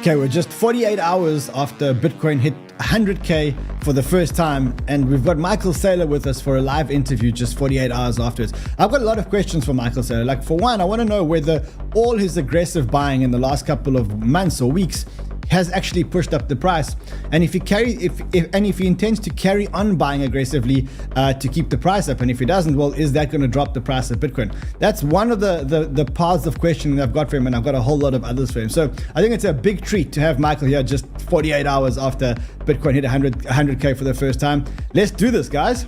Okay, we're just 48 hours after Bitcoin hit 100K for the first time, and we've got Michael Saylor with us for a live interview just 48 hours afterwards. I've got a lot of questions for Michael Saylor. Like, for one, I want to know whether all his aggressive buying in the last couple of months or weeks has actually pushed up the price, and if he intends to carry on buying aggressively to keep the price up, and if he doesn't, well, is that going to drop the price of Bitcoin? That's one of the paths of questioning I've got for him, and I've got a whole lot of others for him. So I think it's a big treat to have Michael here just 48 hours after Bitcoin hit 100K for the first time. Let's do this, guys.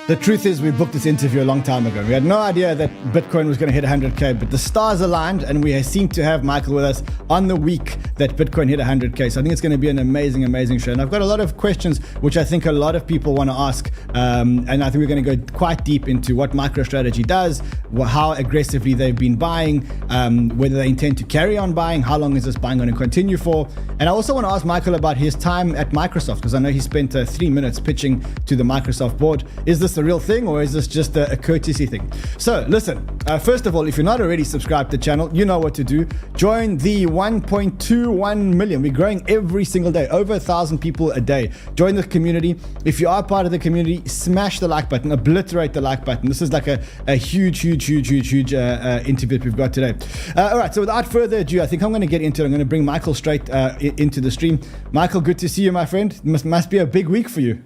The truth is, we booked this interview a long time ago. We had no idea that Bitcoin was going to hit 100K, but the stars aligned, and we seem to have Michael with us on the week that Bitcoin hit 100K. So I think it's going to be an amazing, amazing show. And I've got a lot of questions, which I think a lot of people want to ask. And I think we're going to go quite deep into what MicroStrategy does, how aggressively they've been buying, whether they intend to carry on buying, how long is this buying going to continue for. And I also want to ask Michael about his time at Microsoft, because I know he spent 3 minutes pitching to the Microsoft board. Is this the real thing, or is this just a courtesy thing? So listen, first of all, if you're not already subscribed to the channel, you know what to do. Join the 1.21 million. We're growing every single day, over 1,000 people a day. Join the community. If you are part of the community, smash the like button, obliterate the like button. This is like a huge interview that we've got today. All right, so without further ado, I think I'm going to get into it. I'm going to bring Michael straight into the stream. Michael, good to see you, my friend. Must be a big week for you.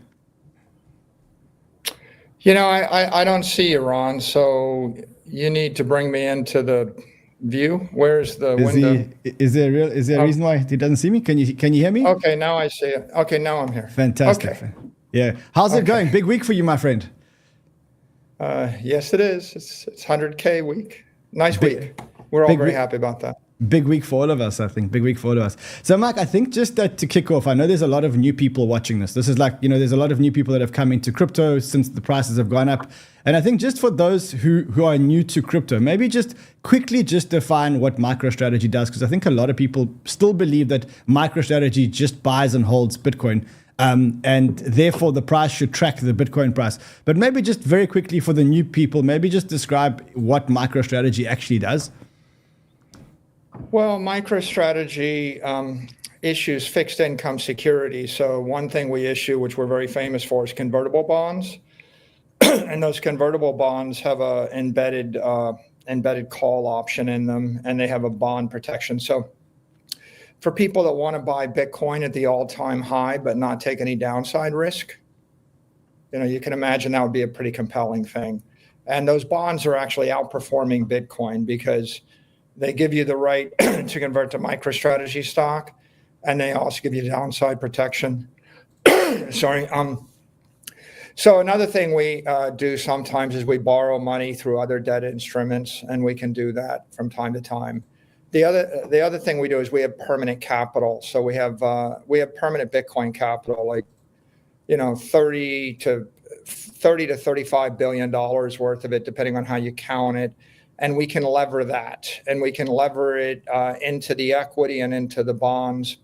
You know, I don't see you, Ron, so you need to bring me into the view. Where's the window? Is there a reason why he doesn't see me? Can you hear me? Okay, now I see it. Okay, now I'm here. Fantastic. Okay. Yeah. How's it going? Big week for you, my friend. Yes, it is. It's 100K week. Nice week. We're all very happy about that. Big week for all of us, I think. Big week for all of us. So, Mike, I think just to kick off, I know there's a lot of new people watching this. This is like, there's a lot of new people that have come into crypto since the prices have gone up. And I think just for those who are new to crypto, maybe just quickly just define what MicroStrategy does, because I think a lot of people still believe that MicroStrategy just buys and holds Bitcoin. And therefore the price should track the Bitcoin price. But maybe just very quickly for the new people, maybe just describe what MicroStrategy actually does. Well, MicroStrategy issues fixed income securities. So one thing we issue, which we're very famous for, is convertible bonds. And those convertible bonds have a embedded call option in them, and they have a bond protection. So for people that want to buy Bitcoin at the all-time high but not take any downside risk, you can imagine that would be a pretty compelling thing. And those bonds are actually outperforming Bitcoin because they give you the right to convert to MicroStrategy stock, and they also give you downside protection. Sorry. So another thing we do sometimes is we borrow money through other debt instruments, and we can do that from time to time. The other thing we do is we have permanent capital. So we have permanent Bitcoin capital, like 30 to $35 billion worth of it, depending on how you count it. And we can lever that, and we can lever it into the equity and into the bonds.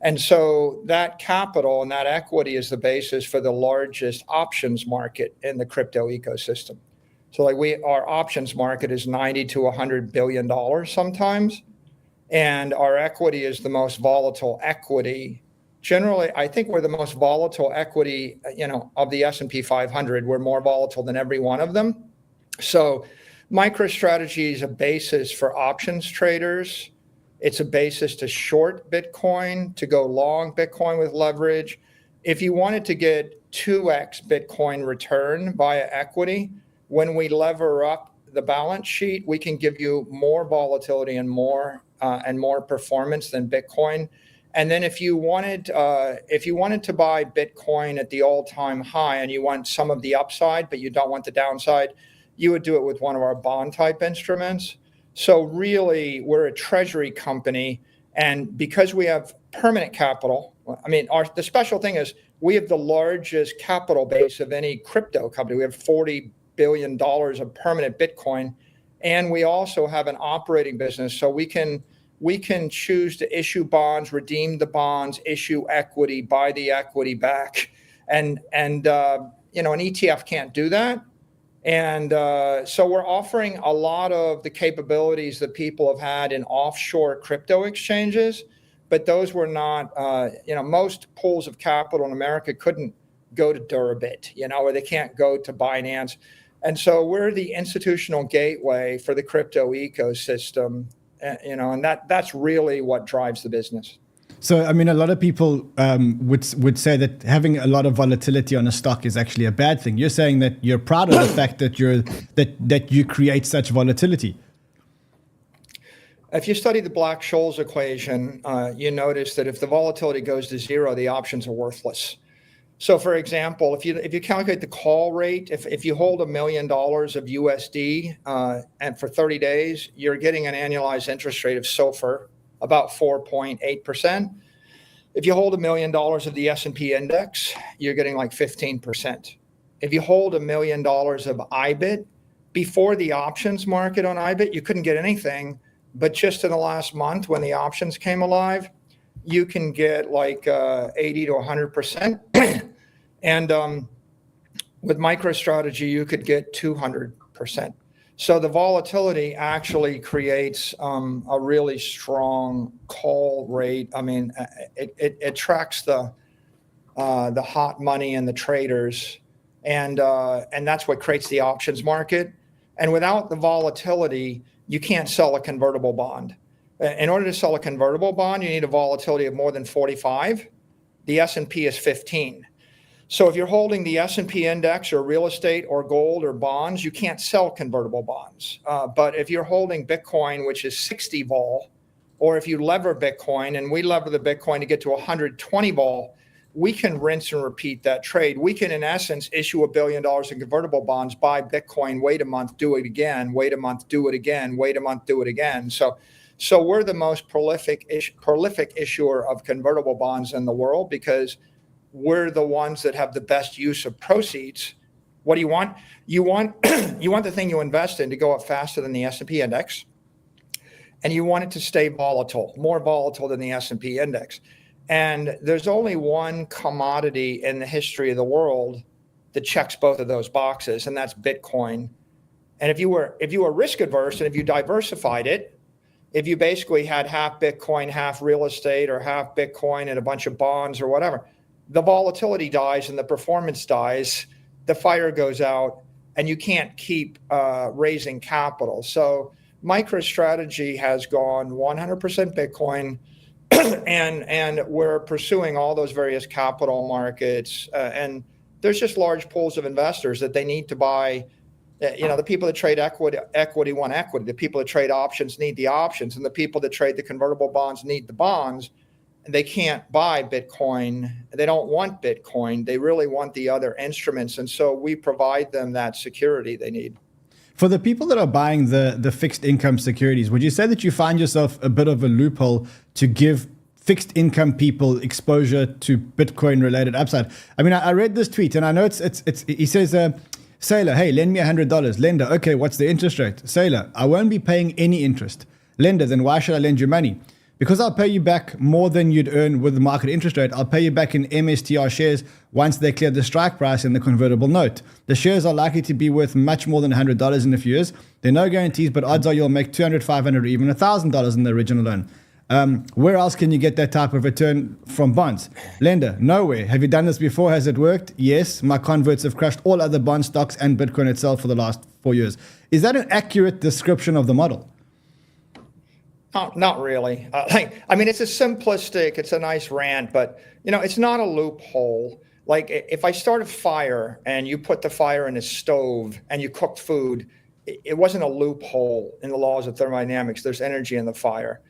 And so that capital and that equity is the basis for the largest options market in the crypto ecosystem. So like our options market is $90 to $100 billion sometimes. And our equity is the most volatile equity. Generally, I think we're the most volatile equity, of the S&P 500. We're more volatile than every one of them. So MicroStrategy is a basis for options traders. It's a basis to short Bitcoin, to go long Bitcoin with leverage. If you wanted to get 2x Bitcoin return via equity, when we lever up the balance sheet, we can give you more volatility and more performance than Bitcoin. And then if you wanted to buy Bitcoin at the all-time high and you want some of the upside, but you don't want the downside, you would do it with one of our bond type instruments. So really, we're a treasury company. And because we have permanent capital, the special thing is we have the largest capital base of any crypto company. We have $40 billion of permanent Bitcoin. And we also have an operating business. So we can we can choose to issue bonds, redeem the bonds, issue equity, buy the equity back. And an ETF can't do that. And so we're offering a lot of the capabilities that people have had in offshore crypto exchanges, but those were not, most pools of capital in America couldn't go to Deribit, or they can't go to Binance. And so we're the institutional gateway for the crypto ecosystem, and that's really what drives the business. So, I mean, a lot of people would say that having a lot of volatility on a stock is actually a bad thing. You're saying that you're proud of the fact that you create such volatility. If you study the Black-Scholes equation, you notice that if the volatility goes to zero, the options are worthless. So, for example, if you calculate the call rate, if you hold $1 million of USD and for 30 days, you're getting an annualized interest rate of SOFR, about 4.8%. If you hold $1 million of the S&P index, you're getting like 15%. If you hold $1 million of IBIT, before the options market on IBIT, you couldn't get anything. But just in the last month, when the options came alive, you can get like 80 to 100%. And with MicroStrategy, you could get 200%. So the volatility actually creates a really strong call rate. I mean, it attracts the hot money and the traders, and that's what creates the options market. And without the volatility, you can't sell a convertible bond. In order to sell a convertible bond, you need a volatility of more than 45. The S&P is 15. So if you're holding the S&P index or real estate or gold or bonds, you can't sell convertible bonds. But if you're holding Bitcoin, which is 60 vol, or if you lever Bitcoin, and we lever the Bitcoin to get to 120 vol, we can rinse and repeat that trade. We can, in essence, issue $1 billion in convertible bonds, buy Bitcoin, wait a month, do it again, wait a month, do it again, wait a month, do it again. So we're the most prolific issuer of convertible bonds in the world because we're the ones that have the best use of proceeds. What do you want? You want the thing you invest in to go up faster than the S&P index, and you want it to stay volatile, more volatile than the S&P index. And there's only one commodity in the history of the world that checks both of those boxes, and that's Bitcoin. And if you were risk adverse and if you diversified it, if you basically had half Bitcoin, half real estate, or half Bitcoin and a bunch of bonds or whatever, the volatility dies and the performance dies, the fire goes out, and you can't keep raising capital. So MicroStrategy has gone 100% Bitcoin, and we're pursuing all those various capital markets. And there's just large pools of investors that they need to buy. The people that trade equity want equity. The people that trade options need the options, and the people that trade the convertible bonds need the bonds. They can't buy Bitcoin. They don't want Bitcoin. They really want the other instruments. And so we provide them that security they need. For the people that are buying the fixed income securities, would you say that you find yourself a bit of a loophole to give fixed income people exposure to Bitcoin related upside? I mean, I read this tweet and I know he says, Saylor, hey, lend me $100. Lender, okay, what's the interest rate? Saylor, I won't be paying any interest. Lender, then why should I lend you money? Because I'll pay you back more than you'd earn with the market interest rate. I'll pay you back in MSTR shares once they clear the strike price in the convertible note. The shares are likely to be worth much more than $100 in a few years. There are no guarantees, but odds are you'll make $200, $500, or even $1,000 in the original loan. Where else can you get that type of return from bonds? Lender, nowhere. Have you done this before? Has it worked? Yes. My converts have crushed all other bond stocks and Bitcoin itself for the last 4 years. Is that an accurate description of the model? Not really. It's it's a nice rant, but it's not a loophole. Like if I start a fire and you put the fire in a stove and you cook food, it wasn't a loophole in the laws of thermodynamics. There's energy in the fire.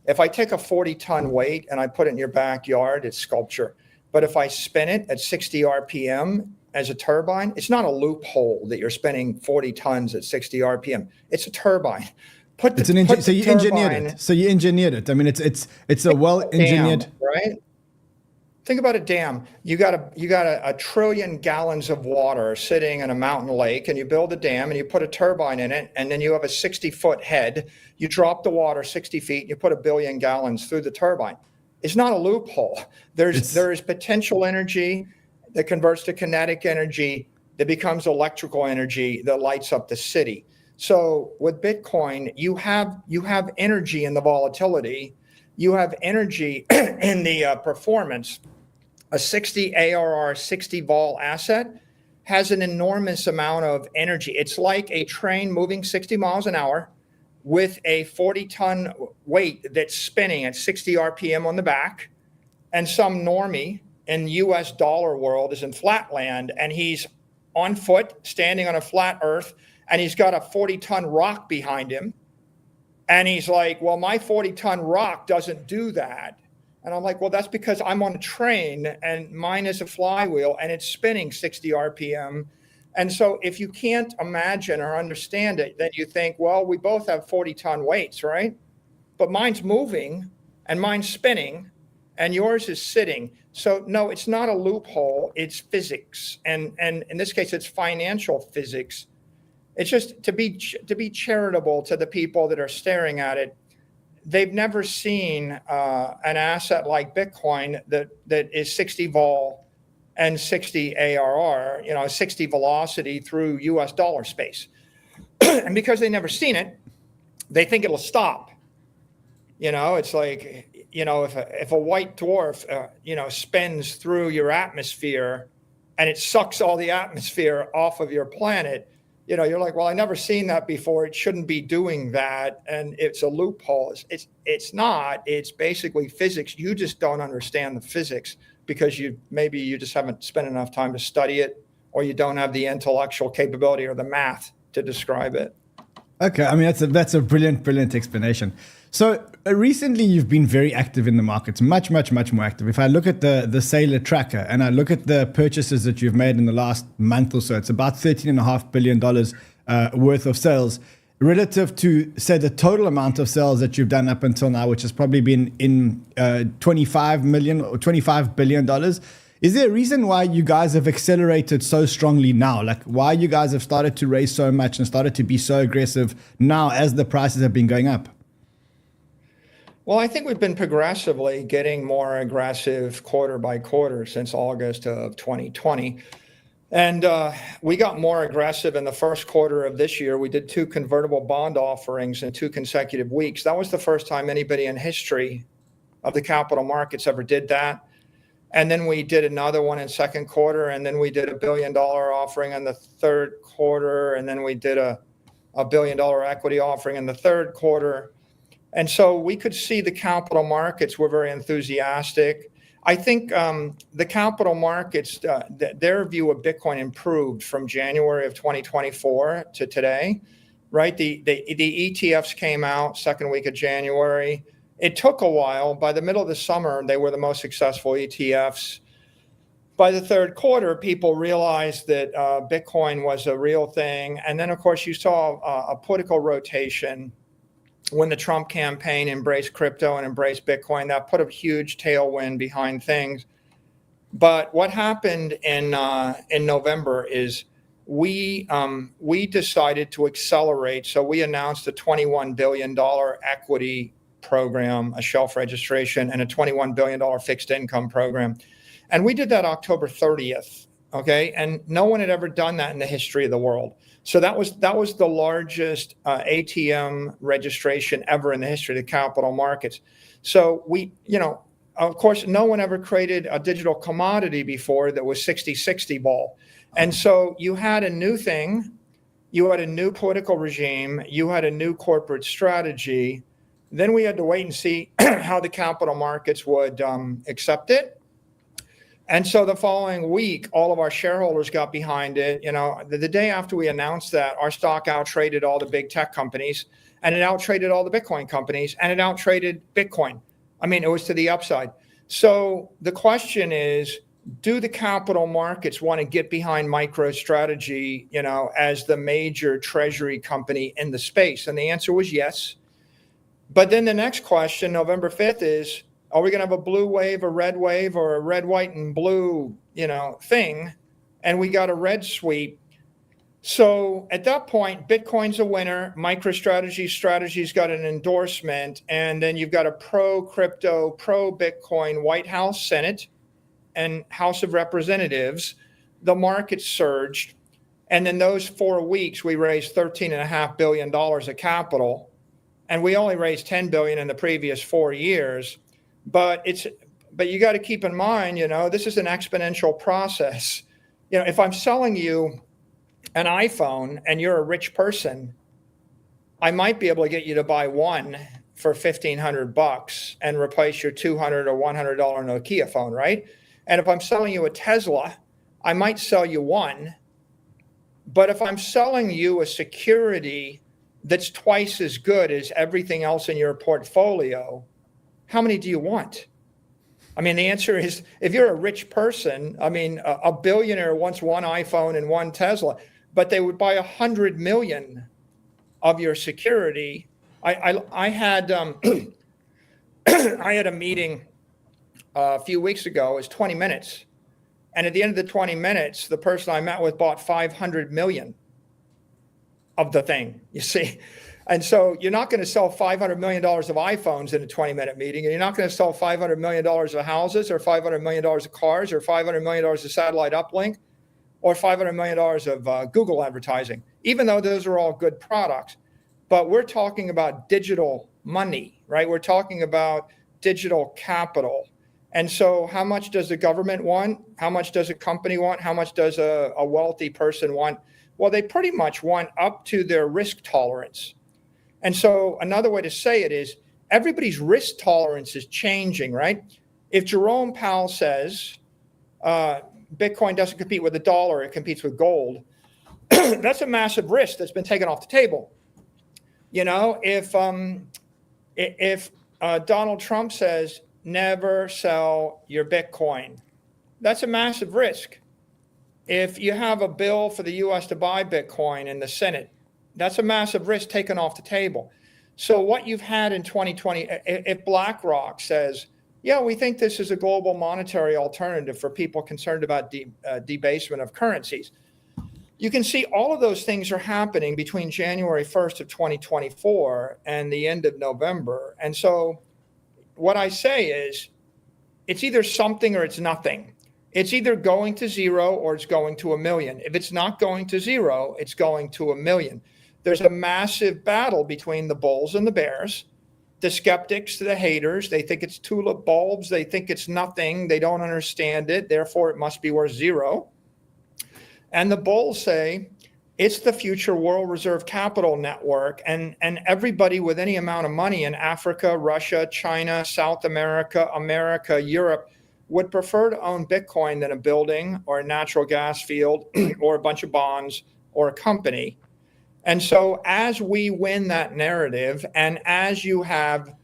If I take a 40-ton weight and I put it in your backyard, it's sculpture. But if I spin it at 60 RPM as a turbine, it's not a loophole that you're spinning 40 tons at 60 RPM. It's a turbine. So you engineered it. I mean, it's a well-engineered, right? Think about a dam. You got a trillion gallons of water sitting in a mountain lake, and you build a dam and you put a turbine in it, and then you have a 60-foot head. You drop the water 60 feet and you put 1 billion gallons through the turbine. It's not a loophole. There is potential energy that converts to kinetic energy that becomes electrical energy that lights up the city. So with Bitcoin, you have energy in the volatility. You have energy in the performance. A 60 ARR, 60 vol asset has an enormous amount of energy. It's like a train moving 60 miles an hour with a 40-ton weight that's spinning at 60 RPM on the back. And some normie in US dollar world is in flatland, and he's on foot, standing on a flat earth, and he's got a 40-ton rock behind him. And he's like, well, my 40-ton rock doesn't do that. And I'm like, well, that's because I'm on a train and mine is a flywheel and it's spinning 60 RPM. And so if you can't imagine or understand it, then you think, well, we both have 40-ton weights, right? But mine's moving and mine's spinning and yours is sitting. So no, it's not a loophole, it's physics. And in this case, it's financial physics. It's just to be charitable to the people that are staring at it. They've never seen an asset like Bitcoin that is 60 vol and 60 ARR, 60 velocity through US dollar space. And because they've never seen it, they think it'll stop. It's like, if a white dwarf, spins through your atmosphere and it sucks all the atmosphere off of your planet, you're like, well, I never seen that before. It shouldn't be doing that. And it's a loophole. It's not. It's basically physics. You just don't understand the physics because maybe you just haven't spent enough time to study it, or you don't have the intellectual capability or the math to describe it. Okay, I mean, that's a brilliant explanation. So recently you've been very active in the markets, much more active. If I look at the Saylor tracker and I look at the purchases that you've made in the last month or so, it's about $13.5 billion worth of sales relative to, say, the total amount of sales that you've done up until now, which has probably been in $25 million or $25 billion. Is there a reason why you guys have accelerated so strongly now? Like why you guys have started to raise so much and started to be so aggressive now as the prices have been going up? Well, I think we've been progressively getting more aggressive quarter by quarter since August of 2020. And we got more aggressive in the first quarter of this year. We did 2 convertible bond offerings in 2 consecutive weeks. That was the first time anybody in history of the capital markets ever did that. And then we did another one in second quarter, and then we did a $1 billion offering in the third quarter, and then we did a $1 billion equity offering in the third quarter. And so we could see the capital markets were very enthusiastic. I think the capital markets, their view of Bitcoin improved from January of 2024 to today, right? The ETFs came out second week of January. It took a while. By the middle of the summer, they were the most successful ETFs. By the third quarter, people realized that Bitcoin was a real thing. And then, of course, you saw a political rotation when the Trump campaign embraced crypto and embraced Bitcoin. That put a huge tailwind behind things. But what happened in November is we decided to accelerate. So we announced a $21 billion equity program, a shelf registration, and a $21 billion fixed income program. And we did that October 30th, okay? And no one had ever done that in the history of the world. So that was the largest ATM registration ever in the history of the capital markets. So we, of course, no one ever created a digital commodity before that was 60-60 vol. And so you had a new thing, you had a new political regime, you had a new corporate strategy. Then we had to wait and see how the capital markets would accept it. And so the following week, all of our shareholders got behind it. The day after we announced that, our stock out-traded all the big tech companies, and it out-traded all the Bitcoin companies, and it out-traded Bitcoin. I mean, it was to the upside. So the question is, do the capital markets want to get behind MicroStrategy, as the major treasury company in the space? And the answer was yes. But then the next question, November 5th, is, Are we going to have a blue wave, a red wave, or a red, white, and blue, thing? And we got a red sweep. So at that point, Bitcoin's a winner. MicroStrategy's strategy's got an endorsement. And then you've got a pro-crypto, pro-Bitcoin White House, Senate, and House of Representatives. The market surged. And in those 4 weeks, we raised $13.5 billion of capital. And we only raised $10 billion in the previous 4 years. But you got to keep in mind, this is an exponential process. If I'm selling you an iPhone and you're a rich person, I might be able to get you to buy one for $1,500 and replace your $200 or $100 Nokia phone, right? And if I'm selling you a Tesla, I might sell you one. But if I'm selling you a security that's twice as good as everything else in your portfolio, how many do you want? I mean, the answer is, if you're a rich person, a billionaire wants one iPhone and one Tesla, but they would buy 100 million of your security. I had I had a meeting a few weeks ago. It was 20 minutes. And at the end of the 20 minutes, the person I met with bought 500 million of the thing, you see. And so you're not going to sell $500 million of iPhones in a 20-minute meeting, and you're not going to sell $500 million of houses, or $500 million of cars, or $500 million of satellite uplink, or $500 million of Google advertising, even though those are all good products. But we're talking about digital money, right? We're talking about digital capital. And so how much does the government want? How much does a company want? How much does a wealthy person want? Well, they pretty much want up to their risk tolerance. And so another way to say it is, everybody's risk tolerance is changing, right? If Jerome Powell says Bitcoin doesn't compete with the dollar, it competes with gold, that's a massive risk that's been taken off the table. If Donald Trump says never sell your Bitcoin, that's a massive risk. If you have a bill for the US to buy Bitcoin in the Senate, that's a massive risk taken off the table. So what you've had in 2020, if BlackRock says, yeah, we think this is a global monetary alternative for people concerned about debasement of currencies, you can see all of those things are happening between January 1st of 2024 and the end of November. And so what I say is, it's either something or it's nothing. It's either going to zero or it's going to 1 million. If it's not going to zero, it's going to 1 million. There's a massive battle between the bulls and the bears, the skeptics, the haters. They think it's tulip bulbs. They think it's nothing. They don't understand it. Therefore, it must be worth zero. And the bulls say it's the future world reserve capital network. And everybody with any amount of money in Africa, Russia, China, South America, Europe would prefer to own Bitcoin than a building or a natural gas field or a bunch of bonds or a company. And so as we win that narrative, and as you have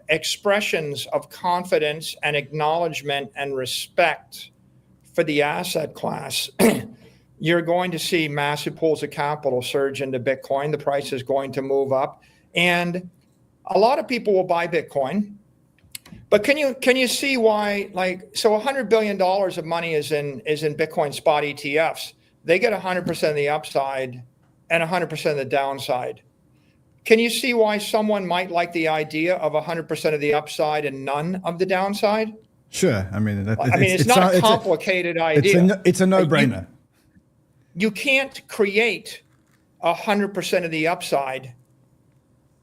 expressions of confidence and acknowledgement and respect for the asset class, you're going to see massive pools of capital surge into Bitcoin. The price is going to move up, and a lot of people will buy Bitcoin. But can you see why? So $100 billion of money is in Bitcoin spot ETFs. They get 100% of the upside and 100% of the downside. Can you see why someone might like the idea of 100% of the upside and none of the downside? Sure. It's not a complicated idea. It's a no-brainer. You can't create 100% of the upside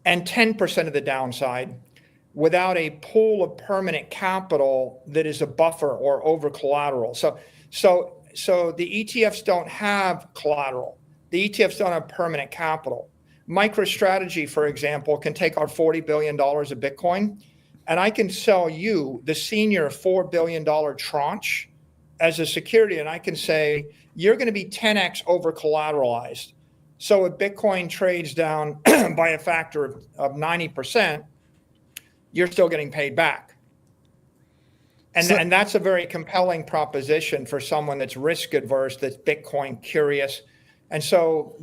and 10% of the downside without a pool of permanent capital that is a buffer or over collateral. So the ETFs don't have collateral. The ETFs don't have permanent capital. MicroStrategy, for example, can take our $40 billion of Bitcoin, and I can sell you the senior $4 billion tranche as a security, and I can say, you're going to be 10x over collateralized. So if Bitcoin trades down by a factor of 90%, you're still getting paid back. And that's a very compelling proposition for someone that's risk adverse, that's Bitcoin curious. And so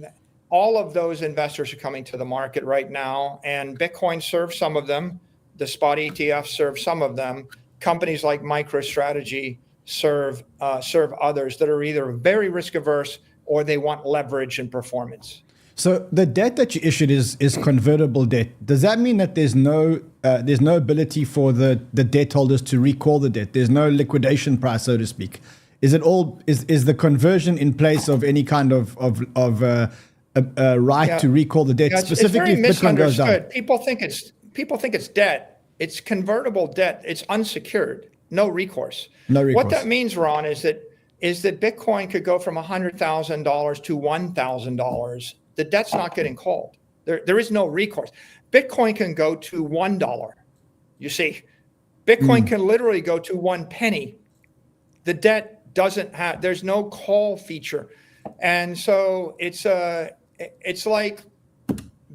all of those investors are coming to the market right now, and Bitcoin serves some of them. The spot ETFs serve some of them. Companies like MicroStrategy serve others that are either very risk averse or they want leverage and performance. So the debt that you issued is convertible debt. Does that mean that there's no ability for the debt holders to recall the debt? There's no liquidation price, so to speak. Is the conversion in place of any kind of right to recall the debt, specifically if Bitcoin goes down? People think it's debt. It's convertible debt. It's unsecured, no recourse. No recourse. What that means, Ron, is that Bitcoin could go from $100,000 to $1,000. The debt's not getting called. There is no recourse. Bitcoin can go to $1. You see, Bitcoin can literally go to 1 penny. The debt there's no call feature. And so it's like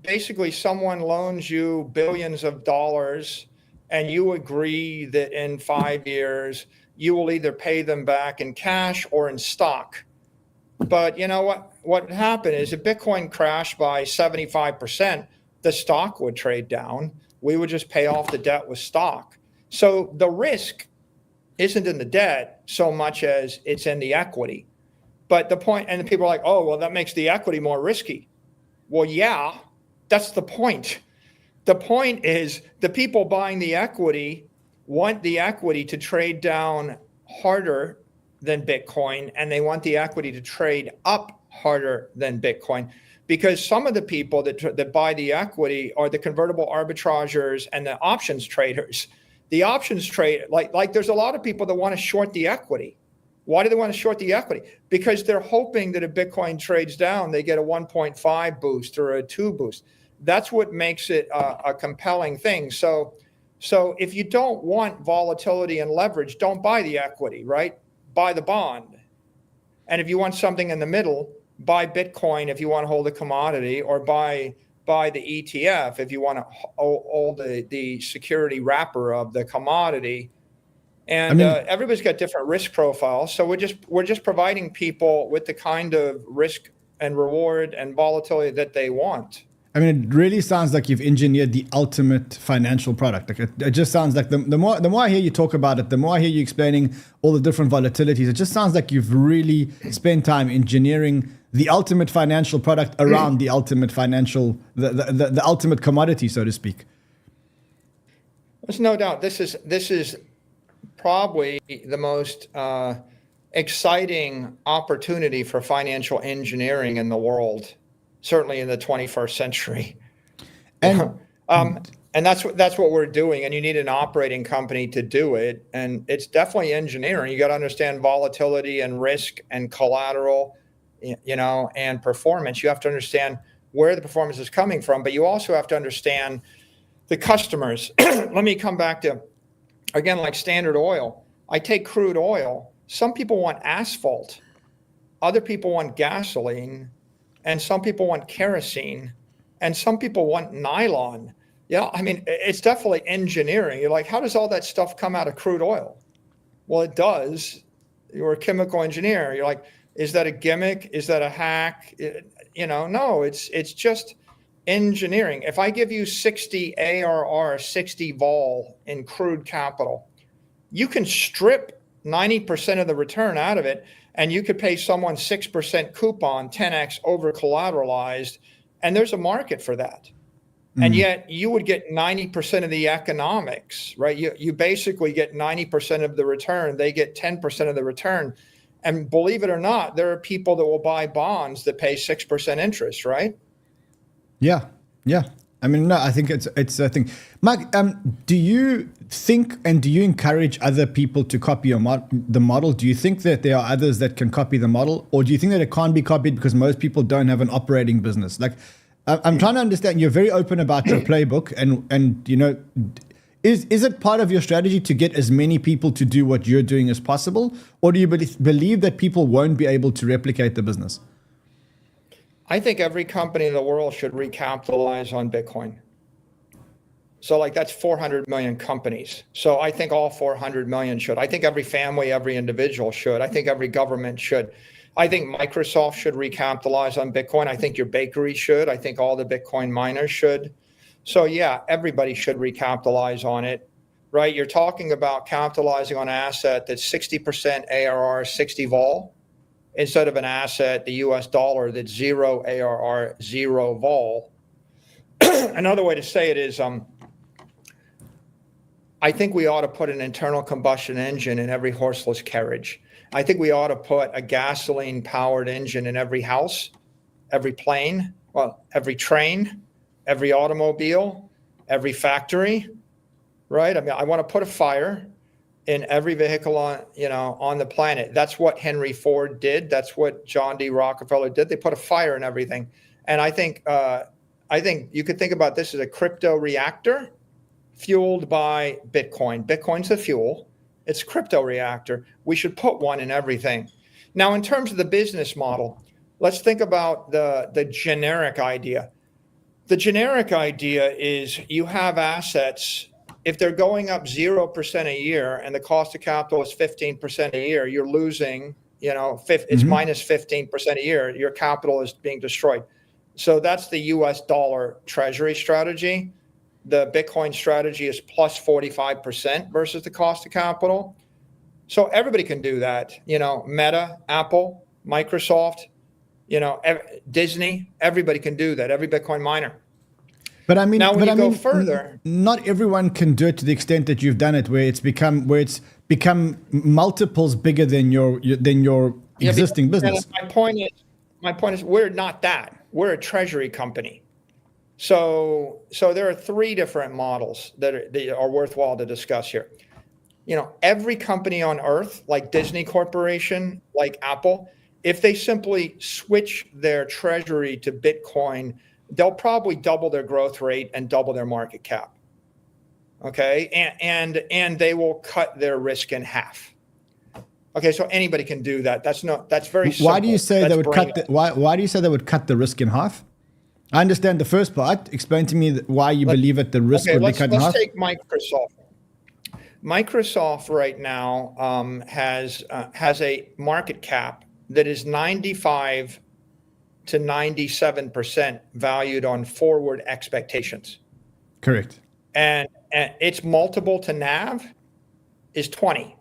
basically someone loans you billions of dollars and you agree that in 5 years, you will either pay them back in cash or in stock. But you know what happened is if Bitcoin crashed by 75%, the stock would trade down. We would just pay off the debt with stock. So the risk isn't in the debt so much as it's in the equity. But the point, and the people are like, oh, well, that makes the equity more risky. Well, yeah, that's the point. The point is the people buying the equity want the equity to trade down harder than Bitcoin, and they want the equity to trade up harder than Bitcoin. Because some of the people that buy the equity are the convertible arbitrageurs and the options traders. The options trade, like there's a lot of people that want to short the equity. Why do they want to short the equity? Because they're hoping that if Bitcoin trades down, they get a 1.5 boost or a 2 boost. That's what makes it a compelling thing. So if you don't want volatility and leverage, don't buy the equity, right? Buy the bond. And if you want something in the middle, buy Bitcoin if you want to hold a commodity, or buy the ETF if you want to hold the security wrapper of the commodity. And everybody's got different risk profiles. So we're just providing people with the kind of risk and reward and volatility that they want. I mean, it really sounds like you've engineered the ultimate financial product. Like it just sounds like the more I hear you talk about it, the more I hear you explaining all the different volatilities. It just sounds like you've really spent time engineering the ultimate financial product around the ultimate financial, the ultimate commodity, so to speak. There's no doubt. This is probably the most exciting opportunity for financial engineering in the world. Certainly in the 21st century. And that's what we're doing. And you need an operating company to do it. And it's definitely engineering. You got to understand volatility and risk and collateral, and performance. You have to understand where the performance is coming from, but you also have to understand the customers. Let me come back to, again, like Standard Oil. I take crude oil. Some people want asphalt. Other people want gasoline. And some people want kerosene, and some people want nylon. I mean, it's definitely engineering. You're like, how does all that stuff come out of crude oil? Well, it does. You're a chemical engineer. You're like, is that a gimmick? Is that a hack? No, it's just engineering. If I give you 60 ARR, 60 vol in crude capital, you can strip 90% of the return out of it. And you could pay someone 6% coupon, 10x over collateralized, and there's a market for that. And yet you would get 90% of the economics, right? You basically get 90% of the return. They get 10% of the return. And believe it or not, there are people that will buy bonds that pay 6% interest, right? Yeah. I mean, no, I think it's a thing. Mike, do you think and do you encourage other people to copy the model? Do you think that there are others that can copy the model, or do you think that it can't be copied because most people don't have an operating business? Like, I'm trying to understand. You're very open about your playbook, and is it part of your strategy to get as many people to do what you're doing as possible, or do you believe that people won't be able to replicate the business? I think every company in the world should recapitalize on Bitcoin. So that's 400 million companies. So I think all 400 million should. I think every family, every individual should. I think every government should. I think Microsoft should recapitalize on Bitcoin. I think your bakery should. I think all the Bitcoin miners should. So yeah, everybody should recapitalize on it, right? You're talking about capitalizing on an asset that's 60% ARR, 60 vol, instead of an asset, the US dollar, that's 0 ARR, 0 vol. Another way to say it is, I think we ought to put an internal combustion engine in every horseless carriage. I think we ought to put a gasoline powered engine in every house, every plane, well, every train, every automobile, every factory, right? I mean, I want to put a fire in every vehicle on the planet. That's what Henry Ford did. That's what John D. Rockefeller did. They put a fire in everything. And I think you could think about this as a crypto reactor fueled by Bitcoin. Bitcoin's the fuel. It's a crypto reactor. We should put one in everything. Now, in terms of the business model, let's think about the generic idea. The generic idea is you have assets. If they're going up 0% a year and the cost of capital is 15% a year, you're losing, it's minus 15% a year. Your capital is being destroyed. So that's the US dollar treasury strategy. The Bitcoin strategy is plus 45% versus the cost of capital. So everybody can do that. Meta, Apple, Microsoft, Disney, everybody can do that. Every Bitcoin miner. But I mean, now when you go further, not everyone can do it to the extent that you've done it, where it's become multiples bigger than your existing business. My point is, we're not that. We're a treasury company. So there are three different models that are worthwhile to discuss here. Every company on earth, like Disney Corporation, like Apple, if they simply switch their treasury to Bitcoin, they'll probably double their growth rate and double their market cap. Okay, and they will cut their risk in half. Okay, so anybody can do that. That's very simple. Why do you say they would cut why do you say they would cut the risk in half? I understand the first part. Explain to me why you believe that the risk would be cut in half. Let's take Microsoft. Microsoft right now has a market cap that is 95 to 97% valued on forward expectations. Correct. And its multiple to NAV is 20.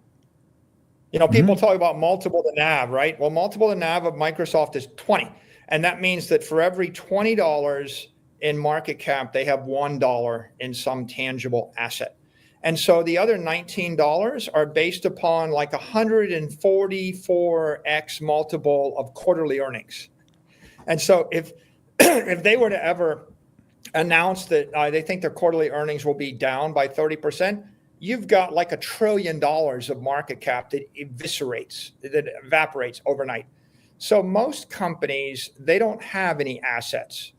People talk about multiple to NAV, right? Well, multiple to NAV of Microsoft is 20. And that means that for every $20 in market cap, they have $1 in some tangible asset. And so the other $19 are based upon like 144x multiple of quarterly earnings. And so if they were to ever announce that they think their quarterly earnings will be down by 30%, you've got like $1 trillion of market cap that evaporates overnight. So most companies, they don't have any assets.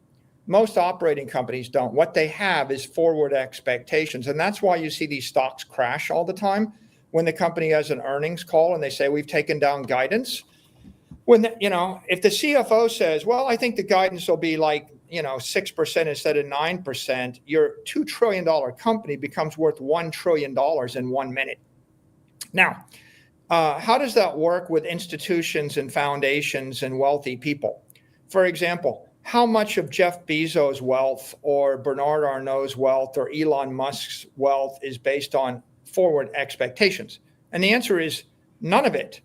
Most operating companies don't. What they have is forward expectations. And that's why you see these stocks crash all the time when the company has an earnings call and they say, we've taken down guidance. If the CFO says, well, I think the guidance will be like, 6% instead of 9%, your $2 trillion company becomes worth $1 trillion in 1 minute. Now, how does that work with institutions and foundations and wealthy people? For example, how much of Jeff Bezos' wealth or Bernard Arnault's wealth or Elon Musk's wealth is based on forward expectations? And the answer is none of it.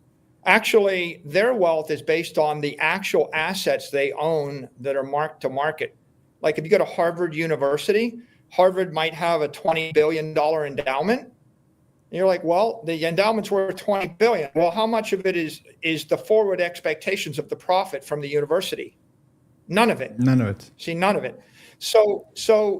Actually, their wealth is based on the actual assets they own that are marked to market. Like if you go to Harvard University, Harvard might have a $20 billion endowment. And you're like, well, the endowment's worth $20 billion. Well, how much of it is the forward expectations of the profit from the university? None of it. None of it. See, none of it. So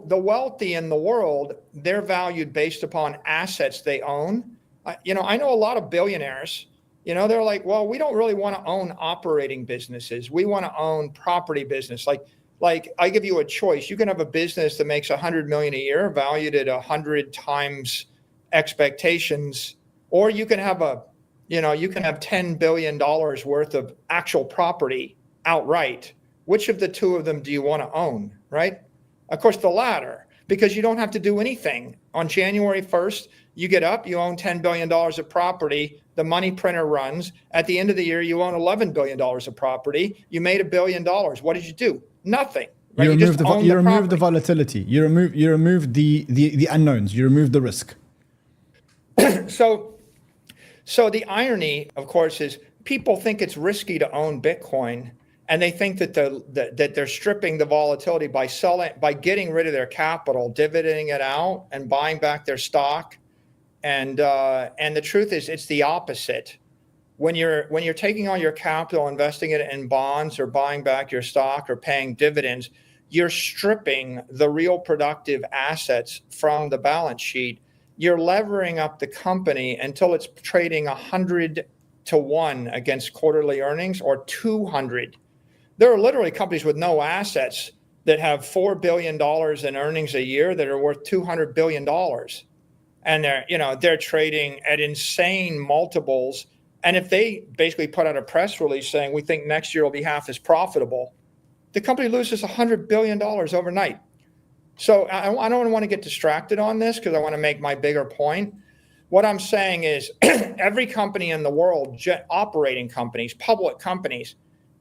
the wealthy in the world, they're valued based upon assets they own. I know a lot of billionaires. They're like, well, we don't really want to own operating businesses. We want to own property business. Like I give you a choice. You can have a business that makes $100 million a year, valued at 100 times expectations, or you can have $10 billion worth of actual property outright. Which of the two of them do you want to own, right? Of course, the latter, because you don't have to do anything. On January 1st, you get up, you own $10 billion of property, the money printer runs. At the end of the year, you own $11 billion of property. You made $1 billion. What did you do? Nothing. Right? You just own you the remove the property. volatility. You remove the unknowns. You remove the risk. So the irony, of course, is people think it's risky to own Bitcoin, and they think that that they're stripping the volatility by getting rid of their capital, dividending it out, and buying back their stock. And the truth is, it's the opposite. When you're taking all your capital, investing it in bonds or buying back your stock or paying dividends, you're stripping the real productive assets from the balance sheet. You're levering up the company until it's trading 100 to 1 against quarterly earnings, or 200. There are literally companies with no assets that have $4 billion in earnings a year that are worth $200 billion. And they're trading at insane multiples. And if they basically put out a press release saying, we think next year will be half as profitable, the company loses $100 billion overnight. So I don't want to get distracted on this because I want to make my bigger point. What I'm saying is every company in the world, operating companies, public companies,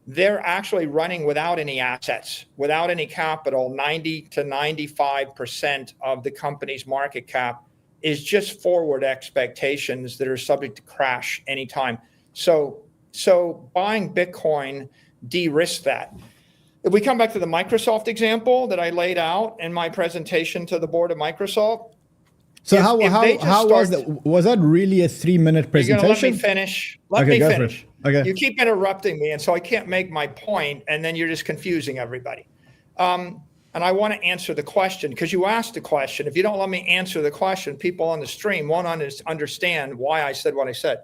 they're actually running without any assets, without any capital. 90 to 95% of the company's market cap is just forward expectations that are subject to crash anytime. So buying Bitcoin de-risks that. If we come back to the Microsoft example that I laid out in my presentation to the board of Microsoft. So how was that? Was that really a 3-minute presentation? You're going to let me finish? Let me finish. Okay. You keep interrupting me, and so I can't make my point, and then you're just confusing everybody. And I want to answer the question because you asked the question. If you don't let me answer the question, people on the stream won't understand why I said what I said.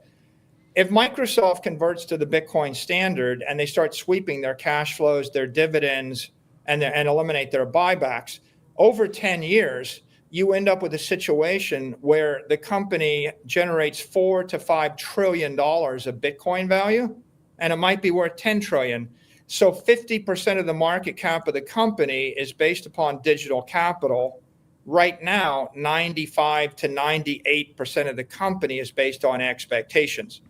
If Microsoft converts to the Bitcoin standard and they start sweeping their cash flows, their dividends, and eliminate their buybacks, over 10 years, you end up with a situation where the company generates $4 to $5 trillion of Bitcoin value, and it might be worth 10 trillion. So 50% of the market cap of the company is based upon digital capital. Right now, 95 to 98% of the company is based on expectations.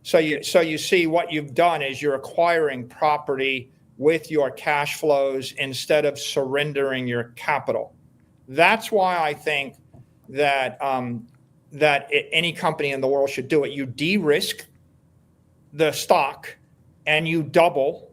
So you see what you've done is you're acquiring property with your cash flows instead of surrendering your capital. That's why I think that any company in the world should do it. You de-risk the stock and you double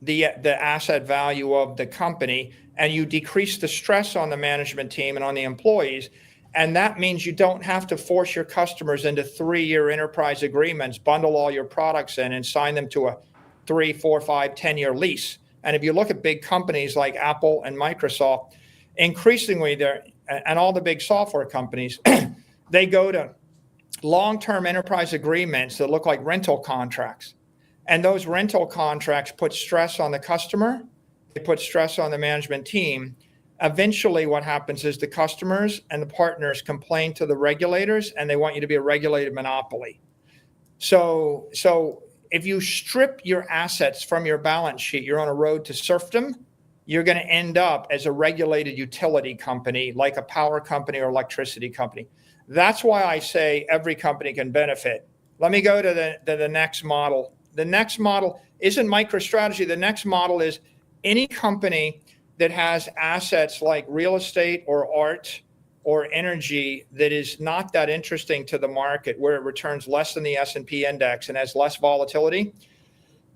the asset value of the company, and you decrease the stress on the management team and on the employees. And that means you don't have to force your customers into 3-year enterprise agreements, bundle all your products in and sign them to a 3, 4, 5, 10-year lease. And if you look at big companies like Apple and Microsoft, increasingly and all the big software companies, they go to long-term enterprise agreements that look like rental contracts. And those rental contracts put stress on the customer. They put stress on the management team. Eventually, what happens is the customers and the partners complain to the regulators, and they want you to be a regulated monopoly. So if you strip your assets from your balance sheet, you're on a road to serfdom. You're going to end up as a regulated utility company, like a power company or electricity company. That's why I say every company can benefit. Let me go to the next model. The next model isn't MicroStrategy. The next model is any company that has assets like real estate or art or energy that is not that interesting to the market, where it returns less than the S&P index and has less volatility.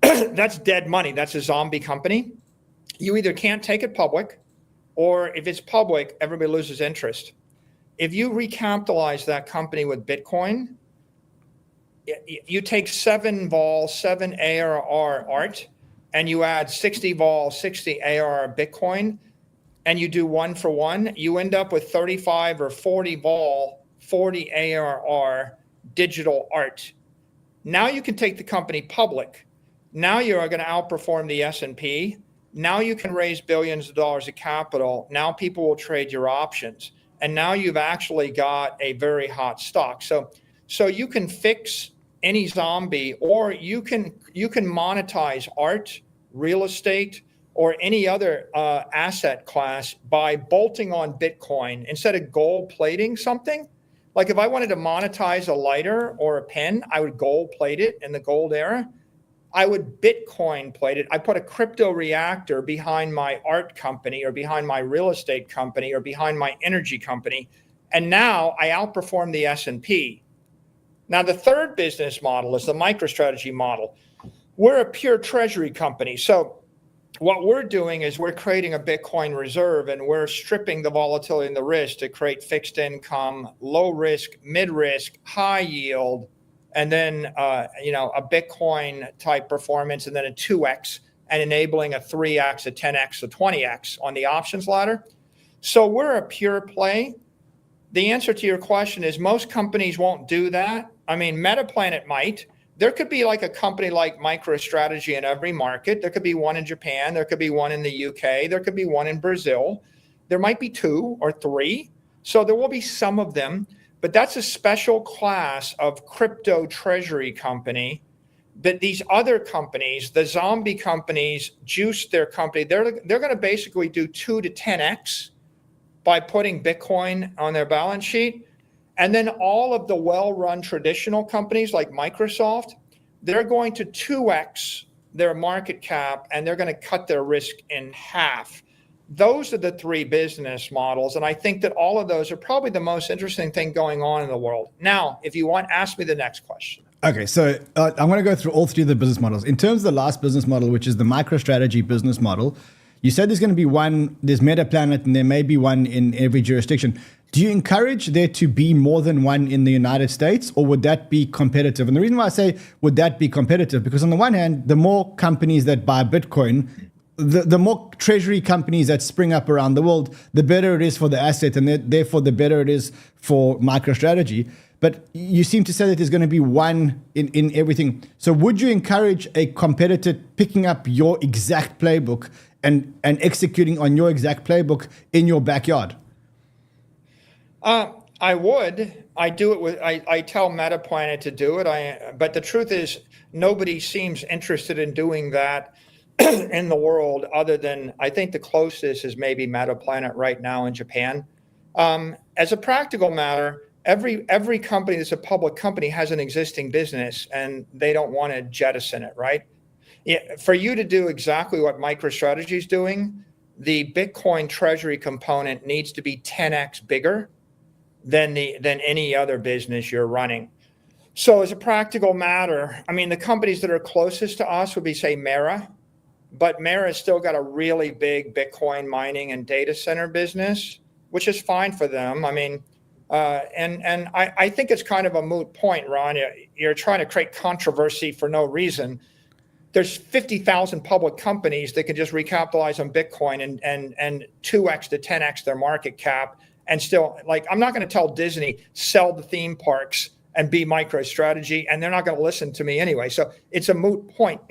That's dead money. That's a zombie company. You either can't take it public, or if it's public, everybody loses interest. If you recapitalize that company with Bitcoin, you take 7 vol, 7 ARR art, and you add 60 vol, 60 ARR Bitcoin, and you do 1 for 1, you end up with 35 or 40 vol, 40 ARR digital art. Now you can take the company public. Now you are going to outperform the S&P. Now you can raise billions of dollars of capital. Now people will trade your options. And now you've actually got a very hot stock. So you can fix any zombie, or you can monetize art, real estate, or any other asset class by bolting on Bitcoin instead of gold plating something. Like if I wanted to monetize a lighter or a pen, I would gold plate it in the gold era. I would Bitcoin plate it. I put a crypto reactor behind my art company or behind my real estate company or behind my energy company. And now I outperform the S&P. Now, the third business model is the MicroStrategy model. We're a pure treasury company. So what we're doing is we're creating a Bitcoin reserve, and we're stripping the volatility and the risk to create fixed income, low risk, mid risk, high yield, and then a Bitcoin type performance, and then a 2x, and enabling a 3x, a 10x, a 20x on the options ladder. So we're a pure play. The answer to your question is most companies won't do that. I mean, Metaplanet might. There could be like a company like MicroStrategy in every market. There could be one in Japan. There could be one in the UK. There could be one in Brazil. There might be 2 or 3. So there will be some of them, but that's a special class of crypto treasury company. But these other companies, the zombie companies, juice their company. They're going to basically do 2 to 10x by putting Bitcoin on their balance sheet. And then all of the well-run traditional companies like Microsoft, they're going to 2x their market cap, and they're going to cut their risk in half. Those are the 3 business models. And I think that all of those are probably the most interesting thing going on in the world. Now, if you want, ask me the next question. Okay, so I'm going to go through all 3 of the business models. In terms of the last business model, which is the MicroStrategy business model, you said there's going to be one, there's Metaplanet, and there may be one in every jurisdiction. Do you encourage there to be more than one in the United States, or would that be competitive? And the reason why I say would that be competitive, because on the one hand, the more companies that buy Bitcoin, the more treasury companies that spring up around the world, the better it is for the asset, and therefore the better it is for MicroStrategy. But you seem to say that there's going to be one in everything. So would you encourage a competitor picking up your exact playbook and executing on your exact playbook in your backyard? I would. I do it with. I tell Metaplanet to do it. But the truth is, nobody seems interested in doing that in the world, other than I think the closest is maybe Metaplanet right now in Japan. As a practical matter, every company that's a public company has an existing business, and they don't want to jettison it, right? Yeah, for you to do exactly what MicroStrategy is doing, the Bitcoin treasury component needs to be 10x bigger than any other business you're running. So as a practical matter, I mean, the companies that are closest to us would be, say, Mara, but Mara's still got a really big Bitcoin mining and data center business, which is fine for them. I mean, and I think it's kind of a moot point, Ron. You're trying to create controversy for no reason. There's 50,000 public companies that can just recapitalize on Bitcoin and 2x to 10x their market cap. And still, like, I'm not going to tell Disney, sell the theme parks and be MicroStrategy, and they're not going to listen to me anyway. So it's a moot point.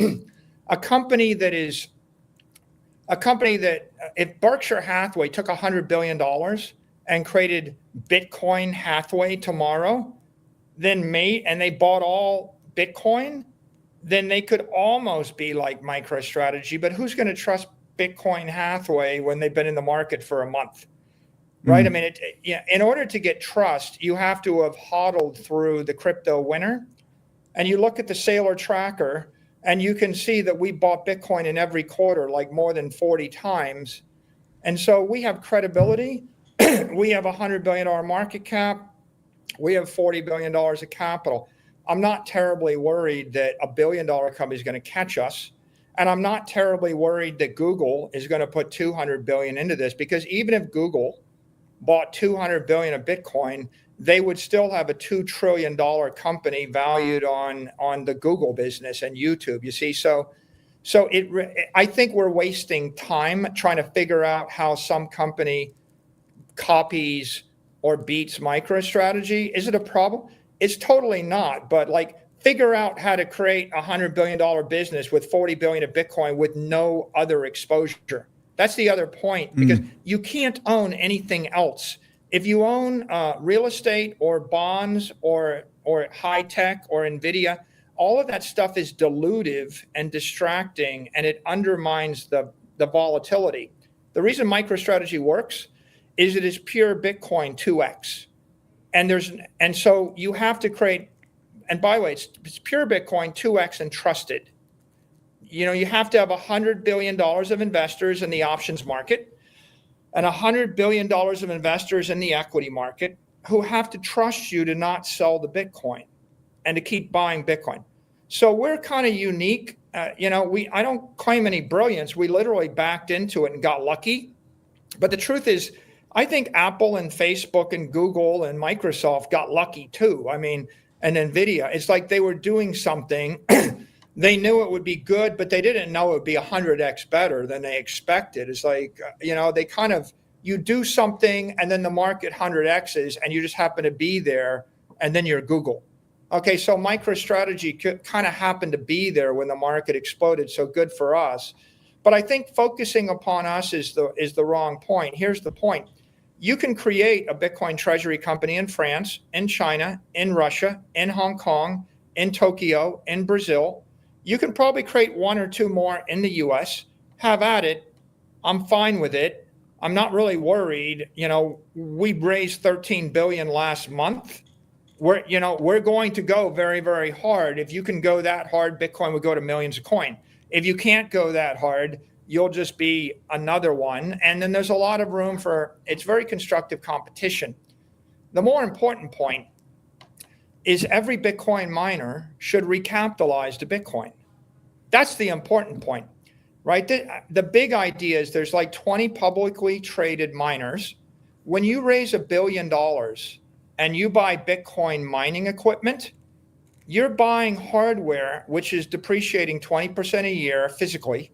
A company that if Berkshire Hathaway took $100 billion and created Bitcoin Hathaway tomorrow, then they bought all Bitcoin, then they could almost be like MicroStrategy. But who's going to trust Bitcoin Hathaway when they've been in the market for a month? Right. I mean, in order to get trust, you have to have hodled through the crypto winter. And you look at the Saylor tracker, and you can see that we bought Bitcoin in every quarter, like more than 40 times. And so we have credibility. We have a $100 billion market cap. We have $40 billion of capital. I'm not terribly worried that $1 billion company is going to catch us. And I'm not terribly worried that Google is going to put $200 billion into this, because even if Google bought $200 billion of Bitcoin, they would still have a $2 trillion company valued on the Google business and YouTube. You see, so I think we're wasting time trying to figure out how some company copies or beats MicroStrategy. Is it a problem? It's totally not. But like, figure out how to create a $100 billion business with 40 billion of Bitcoin with no other exposure. That's the other point, because you can't own anything else. If you own real estate or bonds or high tech or NVIDIA, all of that stuff is dilutive and distracting, and it undermines the volatility. The reason MicroStrategy works is it is pure Bitcoin 2x. And so you have to create, and by the way, it's pure Bitcoin 2x and trusted. you have to have $100 billion of investors in the options market and $100 billion of investors in the equity market who have to trust you to not sell the Bitcoin and to keep buying Bitcoin. So we're kind of unique. I don't claim any brilliance. We literally backed into it and got lucky. But the truth is, I think Apple and Facebook and Google and Microsoft got lucky too. I mean, and NVIDIA, it's like they were doing something. They knew it would be good, but they didn't know it would be 100x better than they expected. It's like, they kind of, you do something and then the market 100x's and you just happen to be there and then you're Google. Okay, so MicroStrategy kind of happened to be there when the market exploded, so good for us. But I think focusing upon us is the wrong point. Here's the point. You can create a Bitcoin treasury company in France, in China, in Russia, in Hong Kong, in Tokyo, in Brazil. You can probably create one or two more in the US. Have at it. I'm fine with it. I'm not really worried. We raised 13 billion last month. We're going to go very, very hard. If you can go that hard, Bitcoin would go to millions of coin. If you can't go that hard, you'll just be another one. And then there's a lot of room it's very constructive competition. The more important point is every Bitcoin miner should recapitalize to Bitcoin. That's the important point, right? The big idea is there's like 20 publicly traded miners. When you raise $1 billion and you buy Bitcoin mining equipment, you're buying hardware, which is depreciating 20% a year physically,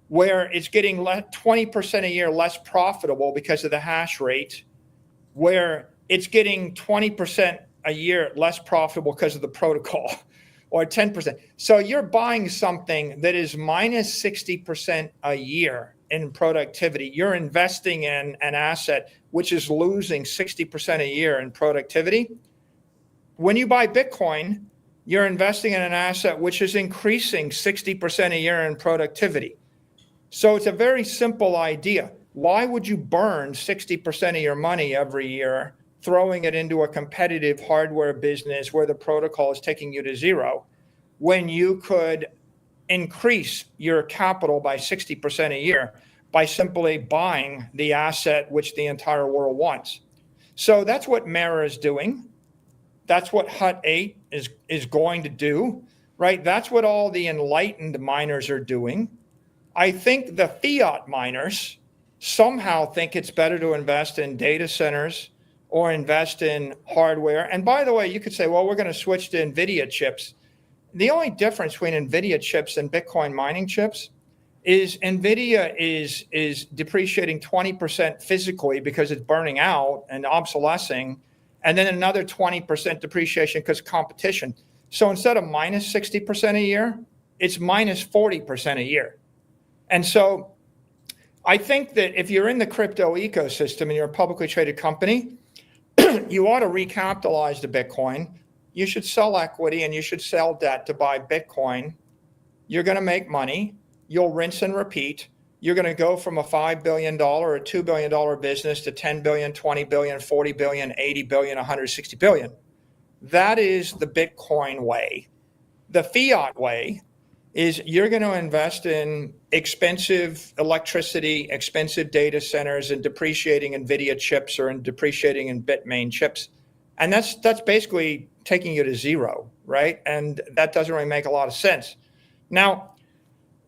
where it's getting 20% a year less profitable because of the hash rate, where it's getting 20% a year less profitable because of the protocol, or 10%. So you're buying something that is minus 60% a year in productivity. You're investing in an asset which is losing 60% a year in productivity. When you buy Bitcoin, you're investing in an asset which is increasing 60% a year in productivity. So it's a very simple idea. Why would you burn 60% of your money every year, throwing it into a competitive hardware business where the protocol is taking you to zero, when you could increase your capital by 60% a year by simply buying the asset which the entire world wants? So that's what Mara is doing. That's what Hut 8 is going to do, right? That's what all the enlightened miners are doing. I think the fiat miners somehow think it's better to invest in data centers or invest in hardware. And by the way, you could say, well, we're going to switch to NVIDIA chips. The only difference between NVIDIA chips and Bitcoin mining chips is NVIDIA is depreciating 20% physically because it's burning out and obsolescing, and then another 20% depreciation because of competition. So instead of minus 60% a year, it's minus 40% a year. And so I think that if you're in the crypto ecosystem and you're a publicly traded company, you ought to recapitalize the Bitcoin. You should sell equity and you should sell debt to buy Bitcoin. You're going to make money. You'll rinse and repeat. You're going to go from a $5 billion or $2 billion business to 10 billion, 20 billion, 40 billion, 80 billion, 160 billion. That is the Bitcoin way. The fiat way is you're going to invest in expensive electricity, expensive data centers, and depreciating NVIDIA chips or in depreciating in Bitmain chips. And that's basically taking you to zero, right? And that doesn't really make a lot of sense. Now,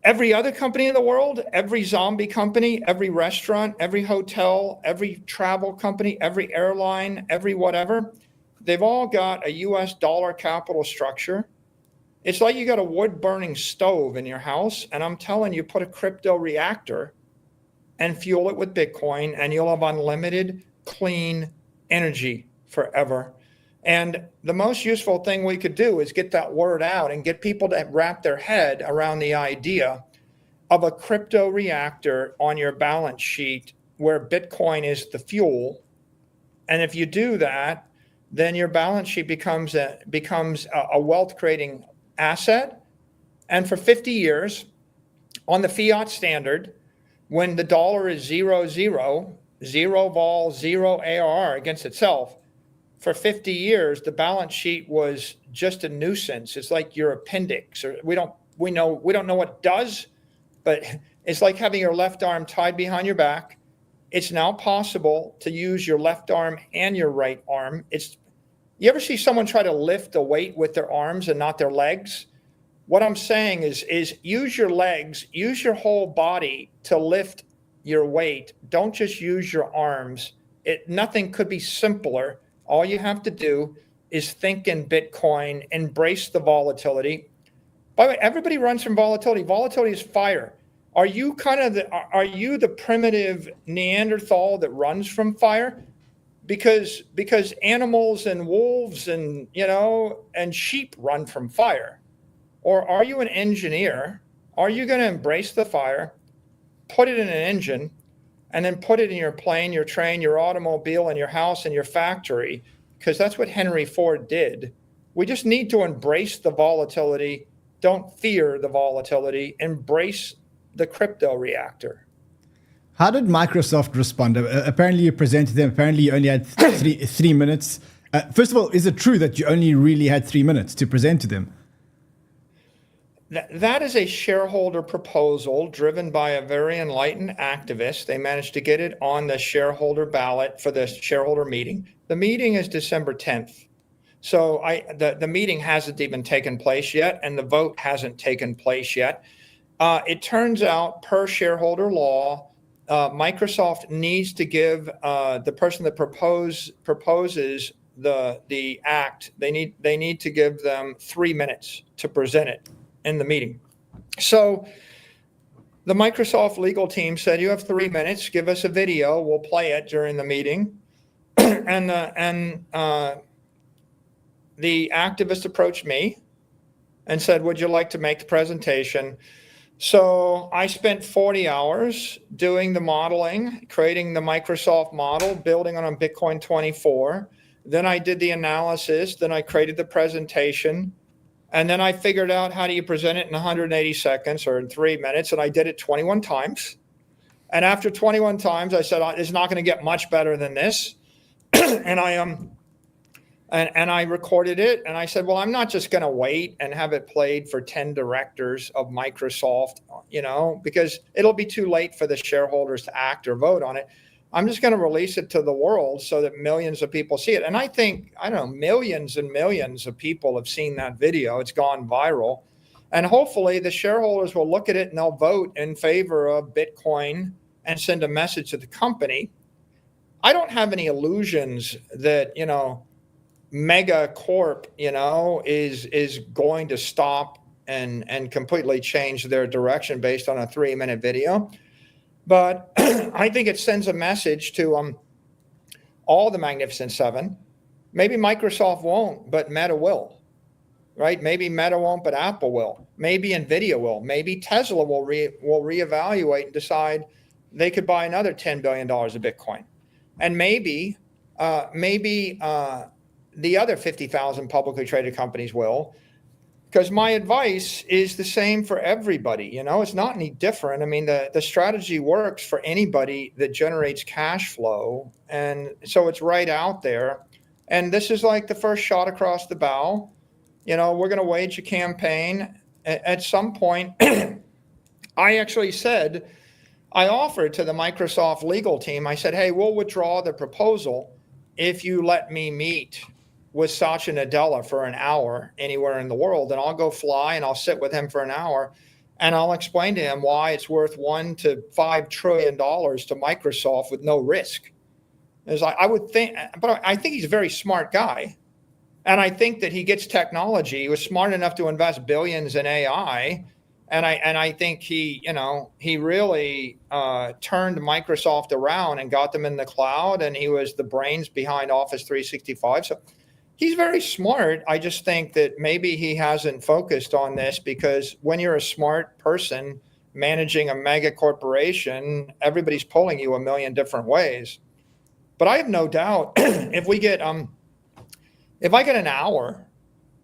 every other company in the world, every zombie company, every restaurant, every hotel, every travel company, every airline, every whatever, they've all got a US dollar capital structure. It's like you got a wood-burning stove in your house, and I'm telling you, put a crypto reactor and fuel it with Bitcoin, and you'll have unlimited clean energy forever. And the most useful thing we could do is get that word out and get people to wrap their head around the idea of a crypto reactor on your balance sheet where Bitcoin is the fuel. And if you do that, then your balance sheet becomes a wealth-creating asset. And for 50 years, on the fiat standard, when the dollar is 0, 0, 0 vol, 0 ARR against itself, for 50 years, the balance sheet was just a nuisance. It's like your appendix, or we don't we don't know what it does, but it's like having your left arm tied behind your back. It's now possible to use your left arm and your right arm. You ever see someone try to lift a weight with their arms and not their legs? What I'm saying is use your legs, use your whole body to lift your weight. Don't just use your arms. Nothing could be simpler. All you have to do is think in Bitcoin, embrace the volatility. By the way, everybody runs from volatility. Volatility is fire. Are you the primitive Neanderthal that runs from fire? Because animals and wolves and sheep run from fire. Or are you an engineer? Are you going to embrace the fire, put it in an engine, and then put it in your plane, your train, your automobile, and your house and your factory? Because that's what Henry Ford did. We just need to embrace the volatility. Don't fear the volatility. Embrace the crypto reactor. How did Microsoft respond? Apparently you presented them. Apparently you only had three minutes. First of all, is it true that you only really had 3 minutes to present to them? That is a shareholder proposal driven by a very enlightened activist. They managed to get it on the shareholder ballot for the shareholder meeting. The meeting is December 10th. So the meeting hasn't even taken place yet, and the vote hasn't taken place yet. It turns out, per shareholder law, Microsoft needs to give the person that proposes the act, they need to give them 3 minutes to present it in the meeting. So the Microsoft legal team said, you have 3 minutes, give us a video, we'll play it during the meeting. and the activist approached me and said, would you like to make the presentation? So I spent 40 hours doing the modeling, creating the Microsoft model, building on Bitcoin 24. Then I did the analysis, then I created the presentation. And then I figured out how do you present it in 180 seconds or in 3 minutes, and I did it 21 times. And after 21 times, I said, it's not going to get much better than this. and I recorded it, and I said, well, I'm not just going to wait and have it played for 10 directors of Microsoft, because it'll be too late for the shareholders to act or vote on it. I'm just going to release it to the world so that millions of people see it. And I think, millions and millions of people have seen that video. It's gone viral. And hopefully the shareholders will look at it and they'll vote in favor of Bitcoin and send a message to the company. I don't have any illusions that, mega corp, is going to stop and completely change their direction based on a 3-minute video. But I think it sends a message to all the Magnificent Seven. Maybe Microsoft won't, but Meta will, right? Maybe Meta won't, but Apple will. Maybe NVIDIA will. Maybe Tesla will reevaluate and decide they could buy another $10 billion of Bitcoin. And maybe the other 50,000 publicly traded companies will. Because my advice is the same for everybody. It's not any different. I mean, the strategy works for anybody that generates cash flow. And so it's right out there. And this is like the first shot across the bow. We're going to wage a campaign. At some point, I actually said, I offered to the Microsoft legal team, I said, hey, we'll withdraw the proposal if you let me meet with Satya Nadella for an hour anywhere in the world, and I'll go fly and I'll sit with him for an hour and I'll explain to him why it's worth $1 to $5 trillion to Microsoft with no risk. It's like, I would think, but I think he's a very smart guy. And I think that he gets technology. He was smart enough to invest billions in AI. And I think he really turned Microsoft around and got them in the cloud, and he was the brains behind Office 365. So he's very smart. I just think that maybe he hasn't focused on this, because when you're a smart person managing a mega corporation, everybody's pulling you a million different ways. But I have no doubt if I get an hour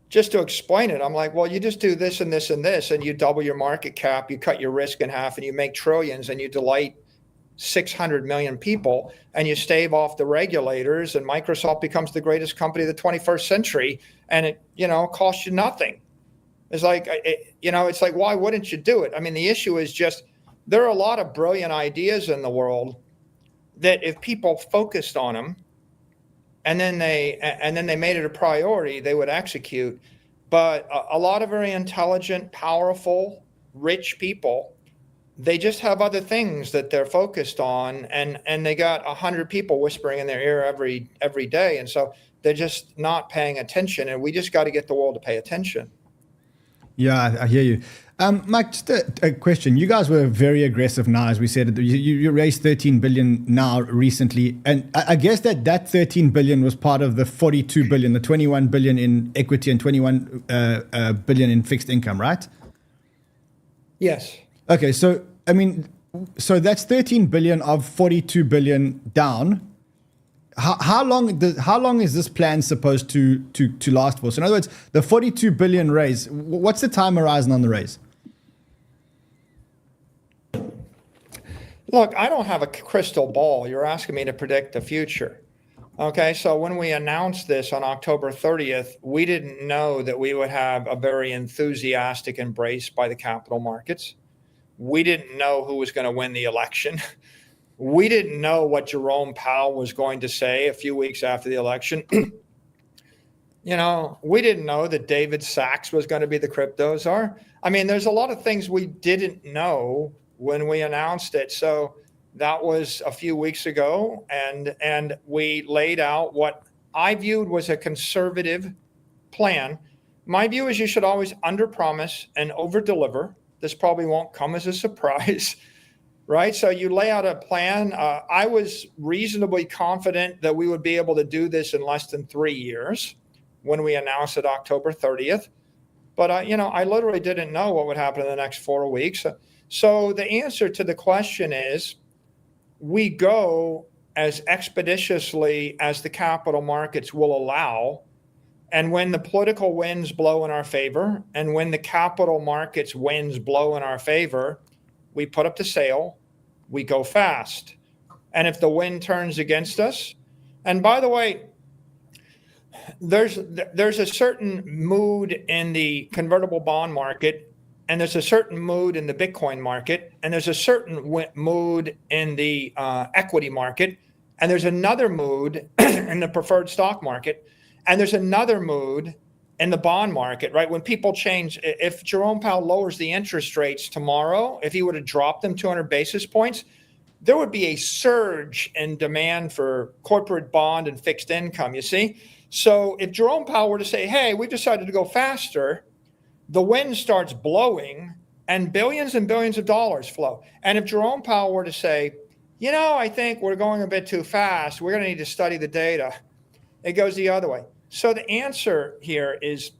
just to explain it, I'm like, well, you just do this and this and this, and you double your market cap, you cut your risk in half, and you make trillions, and you delight 600 million people, and you stave off the regulators, and Microsoft becomes the greatest company of the 21st century, and it, costs you nothing. It's like, it's like, why wouldn't you do it? I mean, the issue is just, there are a lot of brilliant ideas in the world that if people focused on them and then they made it a priority, they would execute. But a lot of very intelligent, powerful, rich people, they just have other things that they're focused on, and they got 100 people whispering in their ear every day. And so they're just not paying attention, and we just got to get the world to pay attention. Yeah, I hear you. Mike, just a question. You guys were very aggressive now, as we said. You raised 13 billion now recently. And I guess that 13 billion was part of the 42 billion, the 21 billion in equity and 21 billion in fixed income, right? Yes. Okay, so, I mean, so that's 13 billion of 42 billion down. How long is this plan supposed to last for? So in other words, the 42 billion raise, what's the time horizon on the raise? Look, I don't have a crystal ball. You're asking me to predict the future. Okay, so when we announced this on October 30th, we didn't know that we would have a very enthusiastic embrace by the capital markets. We didn't know who was going to win the election. We didn't know what Jerome Powell was going to say a few weeks after the election. We didn't know that 𝗕𝗢𝗥𝗄𝗧 was going to be the crypto czar. I mean, there's a lot of things we didn't know when we announced it. So that was a few weeks ago, and we laid out what I viewed was a conservative plan. My view is you should always underpromise and overdeliver. This probably won't come as a surprise, right? So you lay out a plan. I was reasonably confident that we would be able to do this in less than 3 years when we announced it October 30th. But I literally didn't know what would happen in the next 4 weeks. So the answer to the question is, we go as expeditiously as the capital markets will allow. And when the political winds blow in our favor, and when the capital markets winds blow in our favor, we put up the sail, we go fast. And if the wind turns against us, and by the way, there's a certain mood in the convertible bond market, and there's a certain mood in the Bitcoin market, and there's a certain mood in the equity market, and there's another mood in the preferred stock market, and there's another mood in the bond market, right? When people change, if Jerome Powell lowers the interest rates tomorrow, if he would have dropped them 200 basis points, there would be a surge in demand for corporate bond and fixed income, you see? So if Jerome Powell were to say, hey, we decided to go faster, the wind starts blowing and billions of dollars flow. And if Jerome Powell were to say, I think we're going a bit too fast, we're going to need to study the data, it goes the other way. So the answer here is,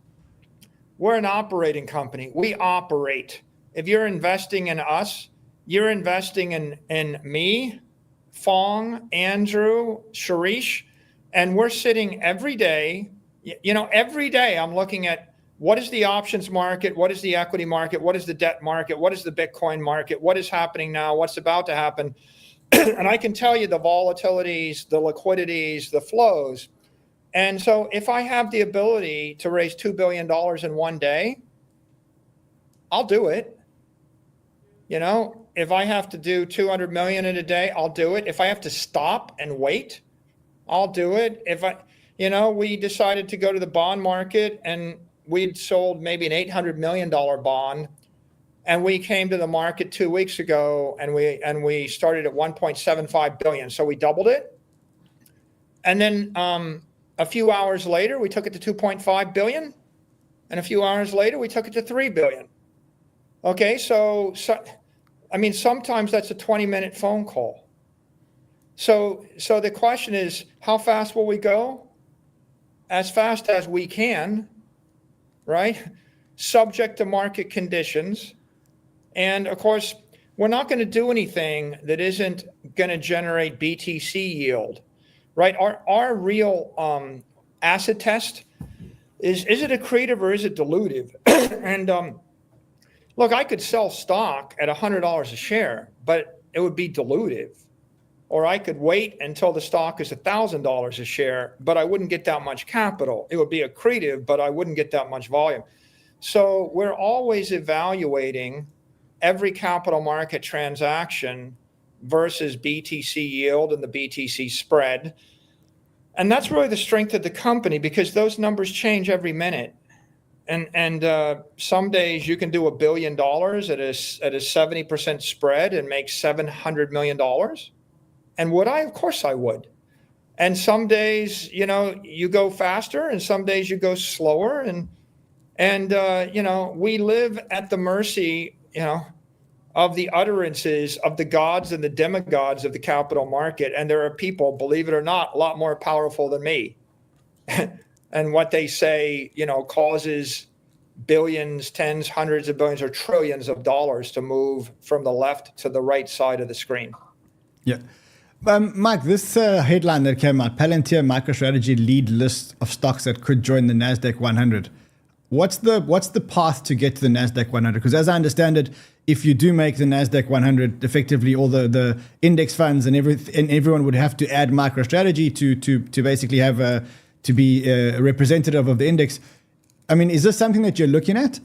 we're an operating company. We operate. If you're investing in us, you're investing in me, Phong, Andrew, Shirish, and we're sitting every day. Every day I'm looking at, what is the options market? What is the equity market? What is the debt market? What is the Bitcoin market? What is happening now? What's about to happen? And I can tell you the volatilities, the liquidities, the flows. And so if I have the ability to raise $2 billion in one day, I'll do it. If I have to do 200 million in a day, I'll do it. If I have to stop and wait, I'll do it. We decided to go to the bond market, and we'd sold maybe an $800 million bond, and we came to the market 2 weeks ago, and we started at 1.75 billion. So we doubled it. And then a few hours later, we took it to 2.5 billion. And a few hours later, we took it to 3 billion. Okay, so sometimes that's a 20-minute phone call. So the question is, how fast will we go? As fast as we can, right? Subject to market conditions. And of course, we're not going to do anything that isn't going to generate BTC yield, right? Our real acid test is it accretive or is it dilutive? And look, I could sell stock at $100 a share, but it would be dilutive. Or I could wait until the stock is $1,000 a share, but I wouldn't get that much capital. It would be accretive, but I wouldn't get that much volume. So we're always evaluating every capital market transaction versus BTC yield and the BTC spread. And that's really the strength of the company, because those numbers change every minute. And some days you can do $1 billion at a 70% spread and make $700 million. And would I? Of course I would. And some days, you know, you go faster, and some days you go slower. And you know, we live at the mercy, you know, of the utterances of the gods and the demigods of the capital market. And there are people, believe it or not, a lot more powerful than me. And what they say, you know, causes billions, tens, hundreds of billions, or trillions of dollars to move from the left to the right side of the screen. Yeah. Mike, this headline that came out, Palantir MicroStrategy lead list of stocks that could join the NASDAQ 100. What's the path to get to the NASDAQ 100? Because as I understand it, if you do make the NASDAQ 100, effectively all the index funds and everyone would have to add MicroStrategy to basically have to be a representative of the index. I mean, is this something that you're looking at?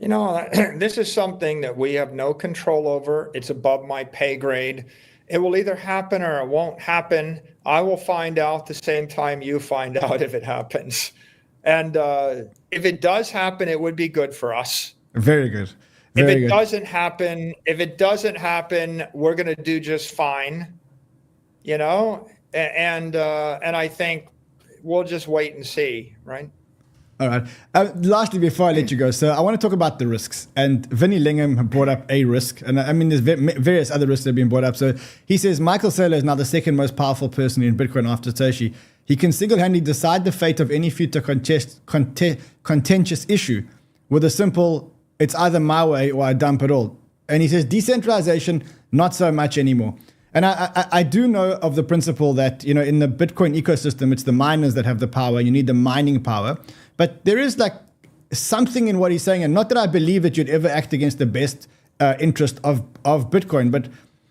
You know, this is something that we have no control over. It's above my pay grade. It will either happen or it won't happen. I will find out the same time you find out if it happens. And if it does happen, it would be good for us. Very good. If it doesn't happen, we're going to do just fine. You know, and I think we'll just wait and see, right? All right. Lastly, before I let you go, so I want to talk about the risks. And 𝗑𝗓𝗓𝗓 brought up a risk. And I mean, there's various other risks that have been brought up. So he says, Michael Saylor is now the second most powerful person in Bitcoin after Satoshi. He can single-handedly decide the fate of any future contentious issue with a simple, it's either my way or I dump it all. And he says, decentralization, not so much anymore. And I do know of the principle that, you know, in the Bitcoin ecosystem, it's the miners that have the power. You need the mining power. But there is like something in what he's saying, and not that I believe that you'd ever act against the best interest of Bitcoin, but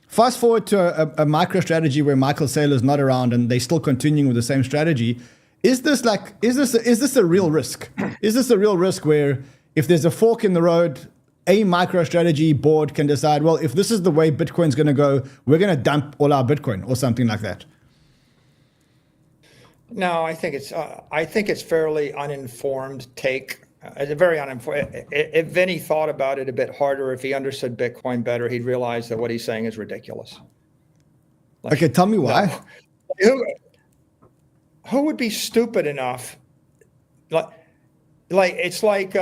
fast forward to a MicroStrategy where Michael Saylor is not around and they're still continuing with the same strategy. Is this a real risk? Is this a real risk where if there's a fork in the road, a MicroStrategy board can decide, well, if this is the way Bitcoin's going to go, we're going to dump all our Bitcoin or something like that? No, I think it's fairly uninformed take. It's a very uninformed. If Vinny thought about it a bit harder, if he understood Bitcoin better, he'd realize that what he's saying is ridiculous. Like, okay, tell me why. No. Who would be stupid enough? Like it's like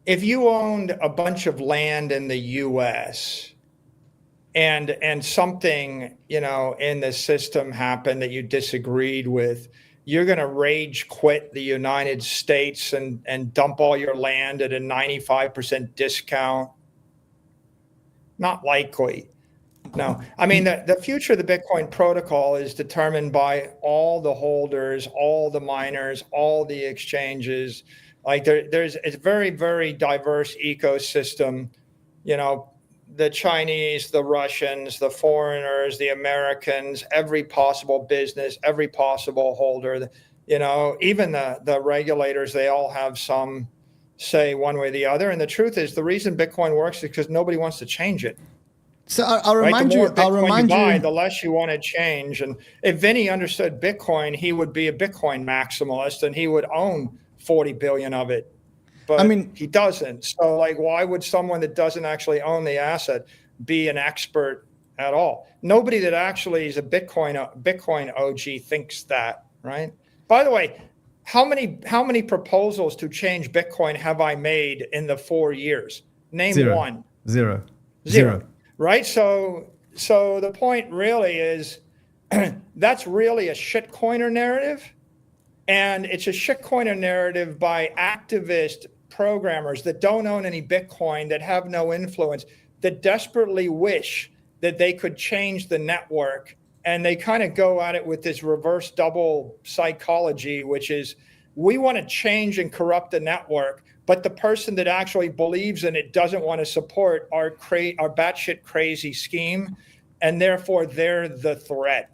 if you owned a bunch of land in the U.S. and something, you know, in the system happened that you disagreed with, you're going to rage quit the United States and dump all your land at a 95% discount? Not likely. No. I mean, the future of the Bitcoin protocol is determined by all the holders, all the miners, all the exchanges. Like it's a very, very diverse ecosystem, you know, the Chinese, the Russians, the foreigners, the Americans, every possible business, every possible holder, you know, even the regulators, they all have some say one way or the other. And the truth is, the reason Bitcoin works is because nobody wants to change it. So I'll remind you, the less you want to change. And if Vinny understood Bitcoin, he would be a Bitcoin maximalist and he would own 40 billion of it. But I mean, he doesn't. So like, why would someone that doesn't actually own the asset be an expert at all? Nobody that actually is a Bitcoin OG thinks that, right? By the way, how many proposals to change Bitcoin have I made in the 4 years? Name one. Zero. Right? So the point really is that's really a shitcoiner narrative. And it's a shitcoiner narrative by activist programmers that don't own any Bitcoin, that have no influence, that desperately wish that they could change the network. And they kind of go at it with this reverse double psychology, which is we want to change and corrupt the network, but the person that actually believes in it doesn't want to support our batshit crazy scheme, and therefore they're the threat.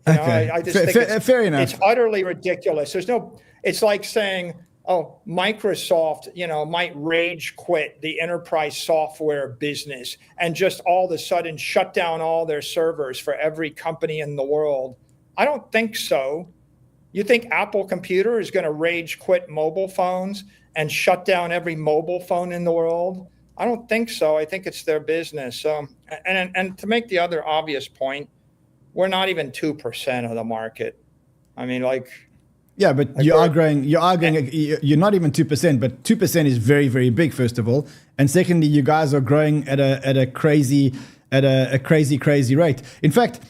You know, okay. I just think fair enough. It's utterly ridiculous. It's like saying oh, Microsoft, might rage quit the enterprise software business and just all of a sudden shut down all their servers for every company in the world. I don't think so. You think Apple Computer is going to rage quit mobile phones and shut down every mobile phone in the world? I don't think so. I think it's their business. And to make the other obvious point, we're not even 2% of the market. I mean, yeah, but you are growing. You're not even 2%, but 2% is very, very big. First of all, and secondly, you guys are growing at a crazy rate. In fact,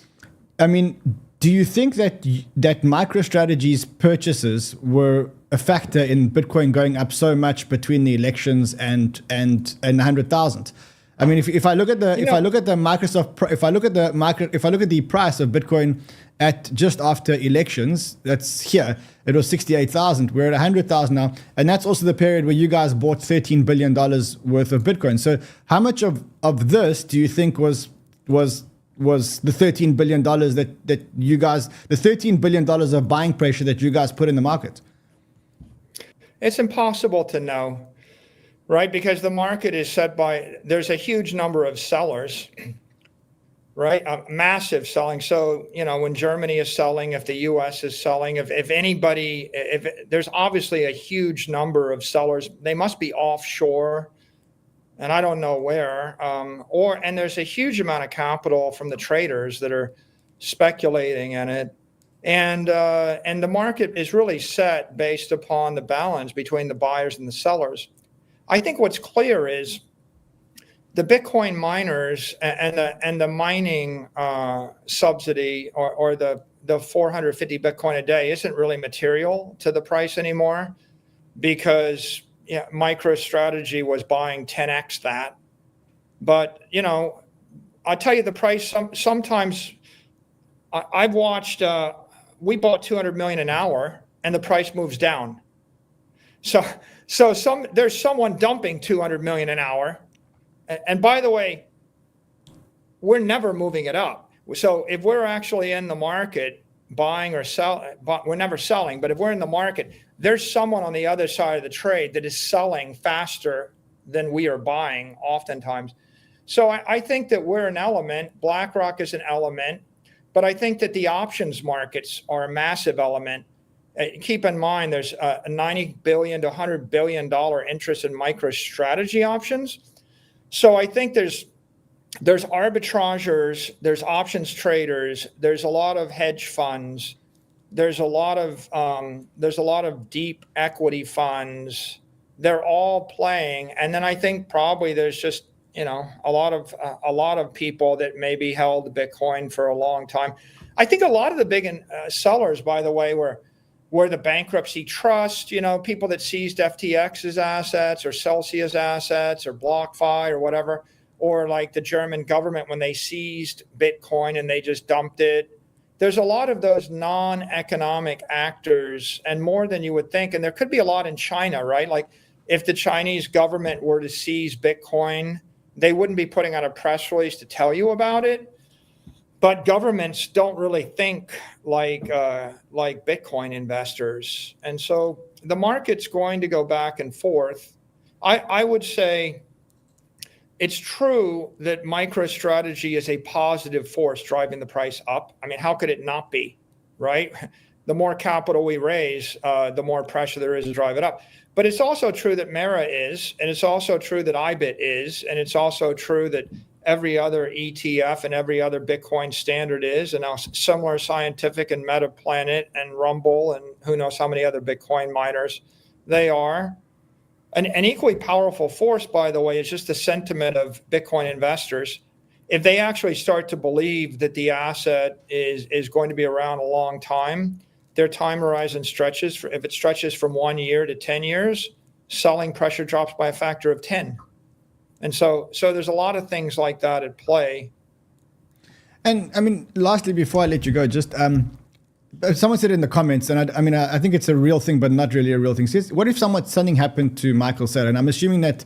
I mean, do you think that MicroStrategy's purchases were a factor in Bitcoin going up so much between the elections and 100,000? I mean, if I look at the price of Bitcoin at just after elections, that's here. It was 68,000. We're at 100,000 now, and that's also the period where you guys bought $13 billion worth of Bitcoin. So, how much of this do you think was the $13 billion that you guys, the $13 billion of buying pressure that you guys put in the market? It's impossible to know, right? Because the market is set by, there's a huge number of sellers, right? Massive selling. So, when Germany is selling, if the US is selling, if there's obviously a huge number of sellers, they must be offshore. And I don't know where, and there's a huge amount of capital from the traders that are speculating in it. And the market is really set based upon the balance between the buyers and the sellers. I think what's clear is the Bitcoin miners and the mining subsidy or the 450 Bitcoin a day isn't really material to the price anymore, because MicroStrategy was buying 10x that. But, I'll tell you the price, sometimes I've watched, we bought 200 million an hour and the price moves down. So there's someone dumping 200 million an hour. And by the way, we're never moving it up. So if we're actually in the market buying or selling, we're never selling, but if we're in the market, there's someone on the other side of the trade that is selling faster than we are buying oftentimes. So I think that we're an element, BlackRock is an element, but I think that the options markets are a massive element. Keep in mind, there's a $90 billion to $100 billion interest in MicroStrategy options. So I think there's arbitrageurs, there's options traders, there's a lot of hedge funds, there's a lot of deep equity funds. They're all playing, and then I think probably there's just a lot of people that maybe held Bitcoin for a long time. I think a lot of the big sellers, by the way, were the bankruptcy trust, people that seized FTX's assets or Celsius assets or BlockFi or whatever. Or like the German government when they seized Bitcoin and they just dumped it. There's a lot of those non-economic actors, and more than you would think. And there could be a lot in China, right? Like if the Chinese government were to seize Bitcoin, they wouldn't be putting out a press release to tell you about it. But governments don't really think like Bitcoin investors. And so the market's going to go back and forth. I would say, it's true that MicroStrategy is a positive force driving the price up. I mean, how could it not be, right? The more capital we raise, the more pressure there is to drive it up. But it's also true that Mara is, and it's also true that IBIT is, and it's also true that every other ETF and every other Bitcoin standard is, and now Similar Scientific and MetaPlanet and Rumble and who knows how many other Bitcoin miners they are. An equally powerful force, by the way, is just the sentiment of Bitcoin investors. If they actually start to believe that the asset is going to be around a long time, their time horizon stretches. If it stretches from 1 year to 10 years, selling pressure drops by a factor of 10. And so there's a lot of things like that at play. And I mean, lastly, before I let you go, just someone said in the comments, and I think it's a real thing, but not really a real thing. Says, what if something happened to Michael Saylor? And I'm assuming that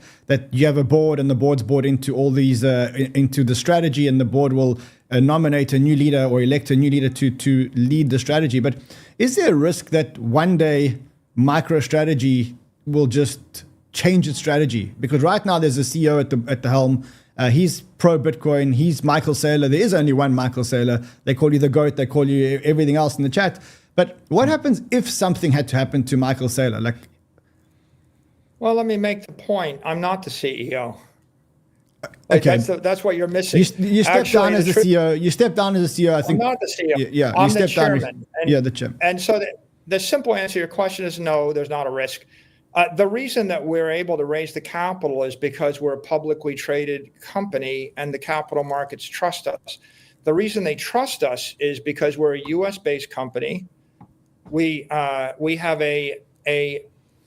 you have a board, and the board's bought into all these, into the strategy, and the board will nominate a new leader or elect a new leader to lead the strategy. But is there a risk that one day MicroStrategy will just change its strategy? Because right now there's a CEO at the helm. He's pro Bitcoin. He's Michael Saylor. There is only one Michael Saylor. They call you the GOAT. They call you everything else in the chat. But what happens if something had to happen to Michael Saylor? Well, let me make the point. I'm not the CEO. Okay, that's what you're missing. You stepped down as the CEO. You stepped down as the CEO. I think. I'm not the CEO. Yeah, I'm the chairman. The chairman. And so the simple answer to your question is no. There's not a risk. The reason that we're able to raise the capital is because we're a publicly traded company and the capital markets trust us. The reason they trust us is because we're a U.S.-based company. We have a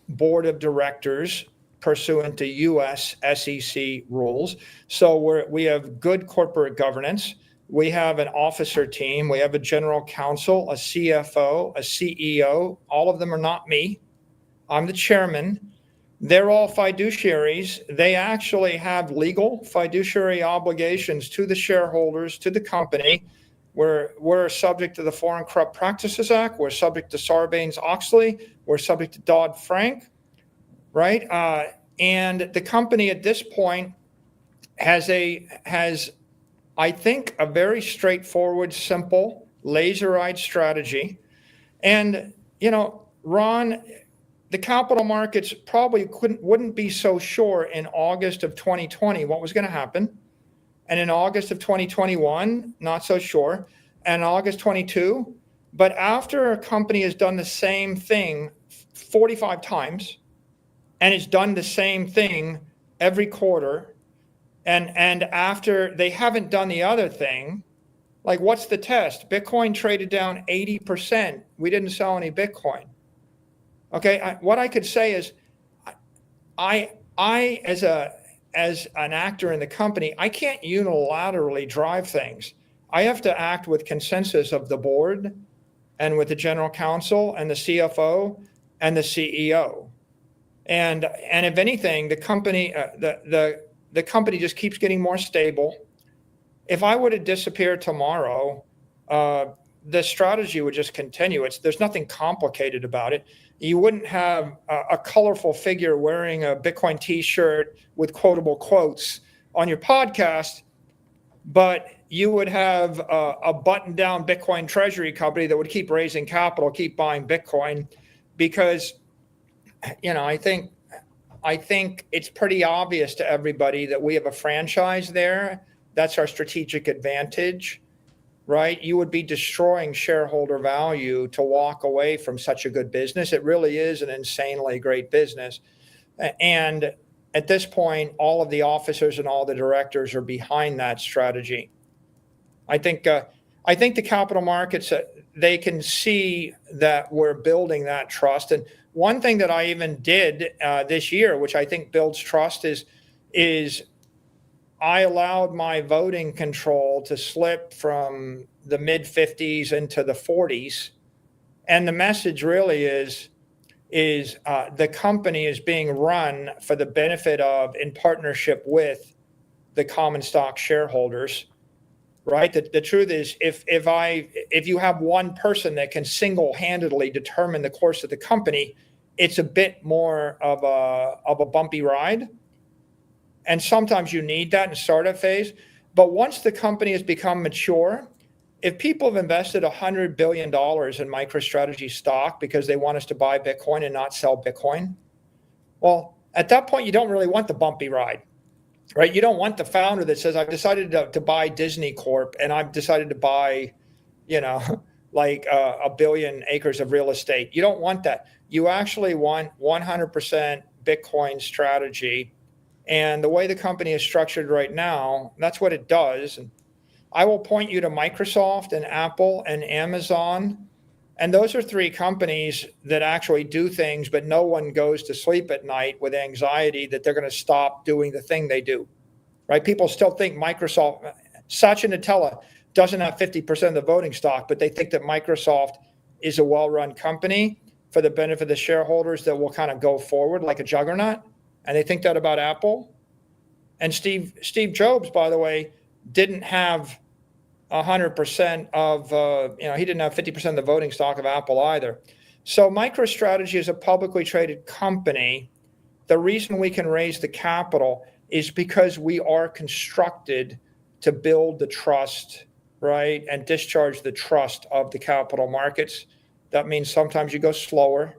board of directors pursuant to U.S. SEC rules. So we have good corporate governance. We have an officer team. We have a general counsel, a CFO, a CEO. All of them are not me. I'm the chairman. They're all fiduciaries. They actually have legal fiduciary obligations to the shareholders, to the company. We're subject to the Foreign Corrupt Practices Act. We're subject to Sarbanes-Oxley. We're subject to Dodd-Frank, right? And the company at this point has, I think, a very straightforward, simple, laser-eyed strategy. And, Ron, the capital markets probably wouldn't be so sure in August of 2020 what was going to happen. And in August of 2021, not so sure. And August 22. But after a company has done the same thing 45 times and it's done the same thing every quarter, and after they haven't done the other thing, like what's the test? Bitcoin traded down 80%. We didn't sell any Bitcoin. Okay, what I could say is, I as an actor in the company, I can't unilaterally drive things. I have to act with consensus of the board, and with the general counsel, and the CFO, and the CEO, and if anything, the company the company just keeps getting more stable. If I were to disappear tomorrow, the strategy would just continue. There's nothing complicated about it. You wouldn't have a colorful figure wearing a Bitcoin t-shirt with quotable quotes on your podcast, but you would have a button-down Bitcoin treasury company that would keep raising capital, keep buying Bitcoin, because, I think it's pretty obvious to everybody that we have a franchise there. That's our strategic advantage. Right? You would be destroying shareholder value to walk away from such a good business. It really is an insanely great business. And at this point, all of the officers and all the directors are behind that strategy. I think the capital markets, they can see that we're building that trust. And one thing that I even did this year, which I think builds trust, is I allowed my voting control to slip from the mid-50s into the 40s. And the message really is the company is being run for the benefit of, in partnership with, the common stock shareholders, right? The truth is, if you have one person that can single-handedly determine the course of the company, it's a bit more of a bumpy ride. And sometimes you need that in startup phase. But once the company has become mature, if people have invested $100 billion in MicroStrategy stock because they want us to buy Bitcoin and not sell Bitcoin, well, at that point, you don't really want the bumpy ride, right? You don't want the founder that says, I've decided to buy Disney Corp and I've decided to buy, like a billion acres of real estate. You don't want that. You actually want 100% Bitcoin strategy. And the way the company is structured right now, that's what it does. And I will point you to Microsoft and Apple and Amazon. And those are three companies that actually do things, but no one goes to sleep at night with anxiety that they're going to stop doing the thing they do, right? People still think Microsoft, Satya Nadella doesn't have 50% of the voting stock, but they think that Microsoft is a well-run company for the benefit of the shareholders that will kind of go forward like a juggernaut. And they think that about Apple. And Steve Jobs, by the way, didn't have 100% of, he didn't have 50% of the voting stock of Apple either. So MicroStrategy is a publicly traded company. The reason we can raise the capital is because we are constructed to build the trust, right, and discharge the trust of the capital markets. That means sometimes you go slower.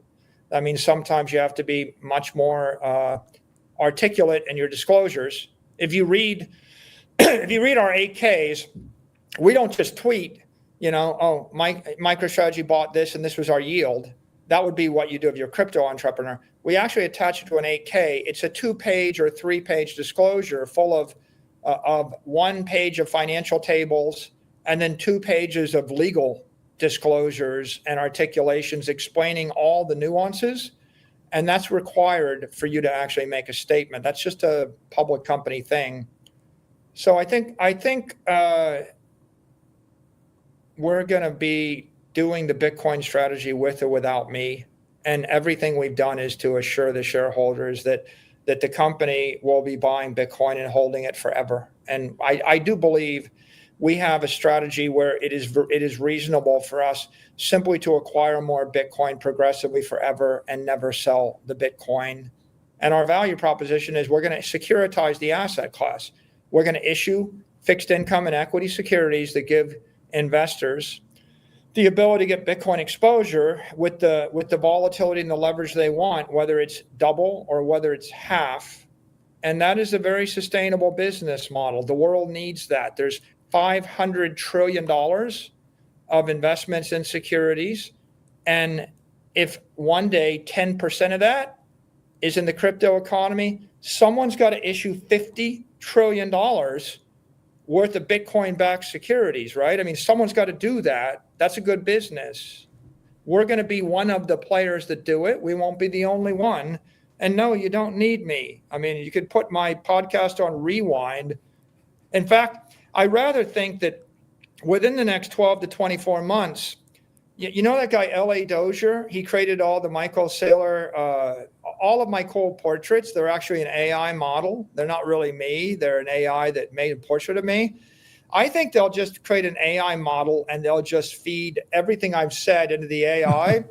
That means sometimes you have to be much more articulate in your disclosures. If you read our 8Ks, we don't just tweet, oh, MicroStrategy bought this and this was our yield. That would be what you do if you're a crypto entrepreneur. We actually attach it to an 8K. It's a 2-page or 3-page disclosure full of 1 page of financial tables and then 2 pages of legal disclosures and articulations explaining all the nuances. And that's required for you to actually make a statement. That's just a public company thing. So I think we're going to be doing the Bitcoin strategy with or without me. And everything we've done is to assure the shareholders that the company will be buying Bitcoin and holding it forever. And I do believe we have a strategy where it is reasonable for us simply to acquire more Bitcoin progressively forever and never sell the Bitcoin. And our value proposition is we're going to securitize the asset class. We're going to issue fixed income and equity securities that give investors the ability to get Bitcoin exposure with the volatility and the leverage they want, whether it's double or whether it's half. And that is a very sustainable business model. The world needs that. There's $500 trillion of investments in securities. And if one day 10% of that is in the crypto economy, someone's got to issue $50 trillion worth of Bitcoin-backed securities, right? I mean, someone's got to do that. That's a good business. We're going to be one of the players that do it. We won't be the only one. And no, you don't need me. I mean, you could put my podcast on rewind. In fact, I rather think that within the next 12 to 24 months, you know that guy, 𝗬𝗢𝗍𝗍? He created all the Michael Saylor, all of my cool portraits. They're actually an AI model. They're not really me. They're an AI that made a portrait of me. I think they'll just create an AI model and they'll just feed everything I've said into the AI.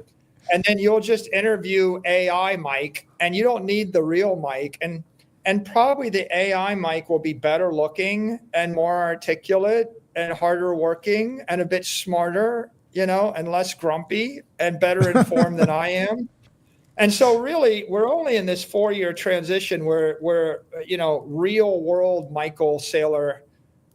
And then you'll just interview AI Mike, and you don't need the real Mike. And probably the AI Mike will be better looking and more articulate and harder working and a bit smarter, and less grumpy and better informed than I am. And so really, we're only in this 4-year transition where real world Michael Saylor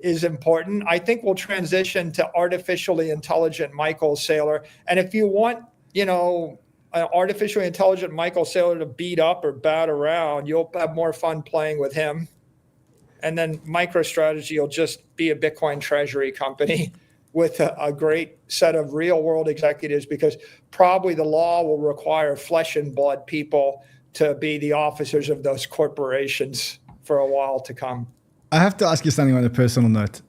is important. I think we'll transition to artificially intelligent Michael Saylor. And if you want, an artificially intelligent Michael Saylor to beat up or bat around, you'll have more fun playing with him. And then MicroStrategy will just be a Bitcoin treasury company with a great set of real world executives, because probably the law will require flesh and blood people to be the officers of those corporations for a while to come. I have to ask you something on a personal note.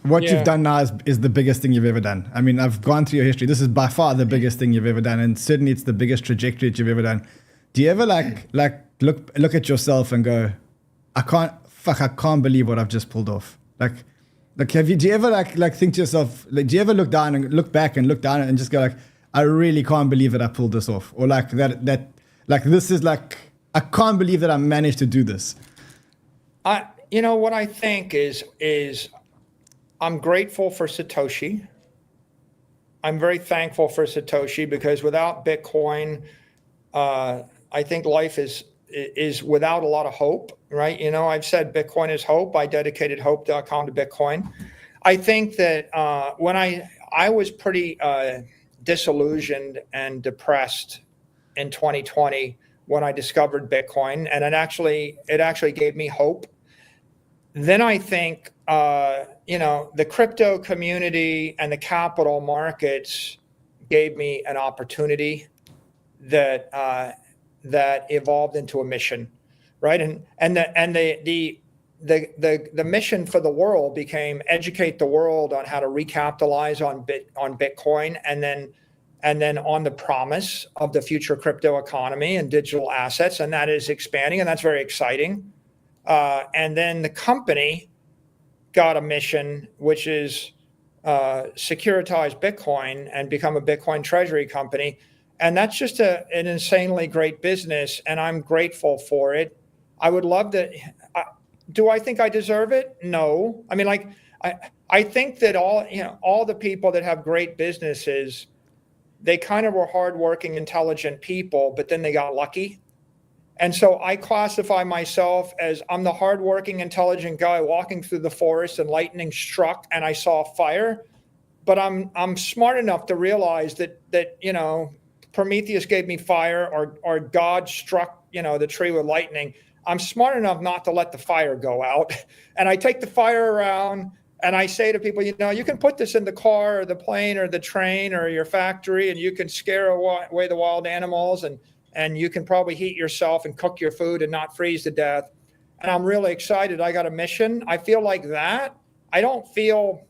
What you've done now is the biggest thing you've ever done. I mean, I've gone through your history. This is by far the biggest thing you've ever done, and certainly it's the biggest trajectory that you've ever done. Do you ever look at yourself and go, I can't believe what I've just pulled off? Do you ever think to yourself, do you ever look down and look back and look down and just go I really can't believe that I pulled this off, or this is I can't believe that I managed to do this. What I think is I'm grateful for Satoshi. I'm very thankful for Satoshi, because without Bitcoin, I think life is without a lot of hope, right? I've said Bitcoin is hope. I dedicated 𝗕𝗢𝗡 to Bitcoin. I think that when I was pretty disillusioned and depressed in 2020 when I discovered Bitcoin, and it actually gave me hope. Then I think, the crypto community and the capital markets gave me an opportunity that evolved into a mission, right? And the mission for the world became educate the world on how to recapitalize on Bitcoin, and then on the promise of the future crypto economy and digital assets, and that is expanding, and that's very exciting. And then the company got a mission, which is securitize Bitcoin and become a Bitcoin treasury company. And that's just an insanely great business, and I'm grateful for it. I would love to. Do I think I deserve it? No. I mean, like, I think that all the people that have great businesses, they kind of were hardworking, intelligent people, but then they got lucky. And so I classify myself as I'm the hardworking, intelligent guy walking through the forest and lightning struck and I saw fire. But I'm smart enough to realize that Prometheus gave me fire, or God struck the tree with lightning. I'm smart enough not to let the fire go out. And I take the fire around and I say to people, you can put this in the car or the plane or the train or your factory, and you can scare away the wild animals, and you can probably heat yourself and cook your food and not freeze to death. And I'm really excited. I got a mission. I feel like that. I don't feel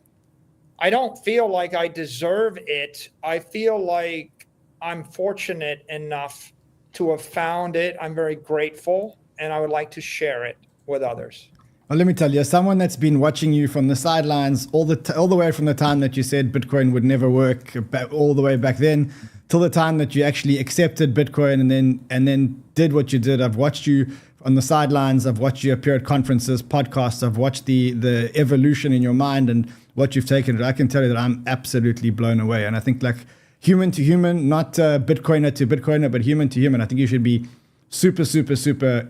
like I deserve it. I feel like I'm fortunate enough to have found it. I'm very grateful, and I would like to share it with others. Well, let me tell you, as someone that's been watching you from the sidelines all the way from the time that you said Bitcoin would never work, all the way back then, till the time that you actually accepted Bitcoin and then did what you did. I've watched you on the sidelines. I've watched you appear at conferences, podcasts. I've watched the evolution in your mind and what you've taken. I can tell you that I'm absolutely blown away. And I think, like, human to human, not Bitcoiner to Bitcoiner, but human to human, I think you should be super, super, super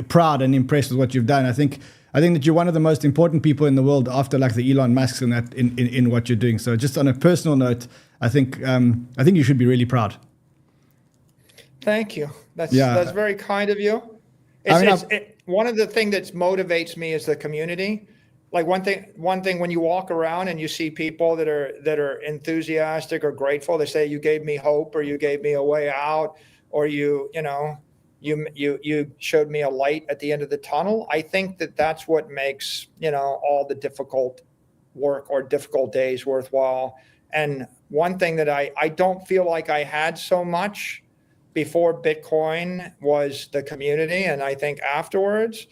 proud and impressed with what you've done. I think that you're one of the most important people in the world after, like, the Elon Musks and that in what you're doing. So just on a personal note, I think you should be really proud. Thank you. That's very kind of you. One of the things that motivates me is the community. Like, one thing when you walk around and you see people that are enthusiastic or grateful, they say, you gave me hope, or you gave me a way out, or you showed me a light at the end of the tunnel. I think that that's what makes, all the difficult work or difficult days worthwhile. And one thing that I don't feel like I had so much before Bitcoin was the community. And I think afterwards,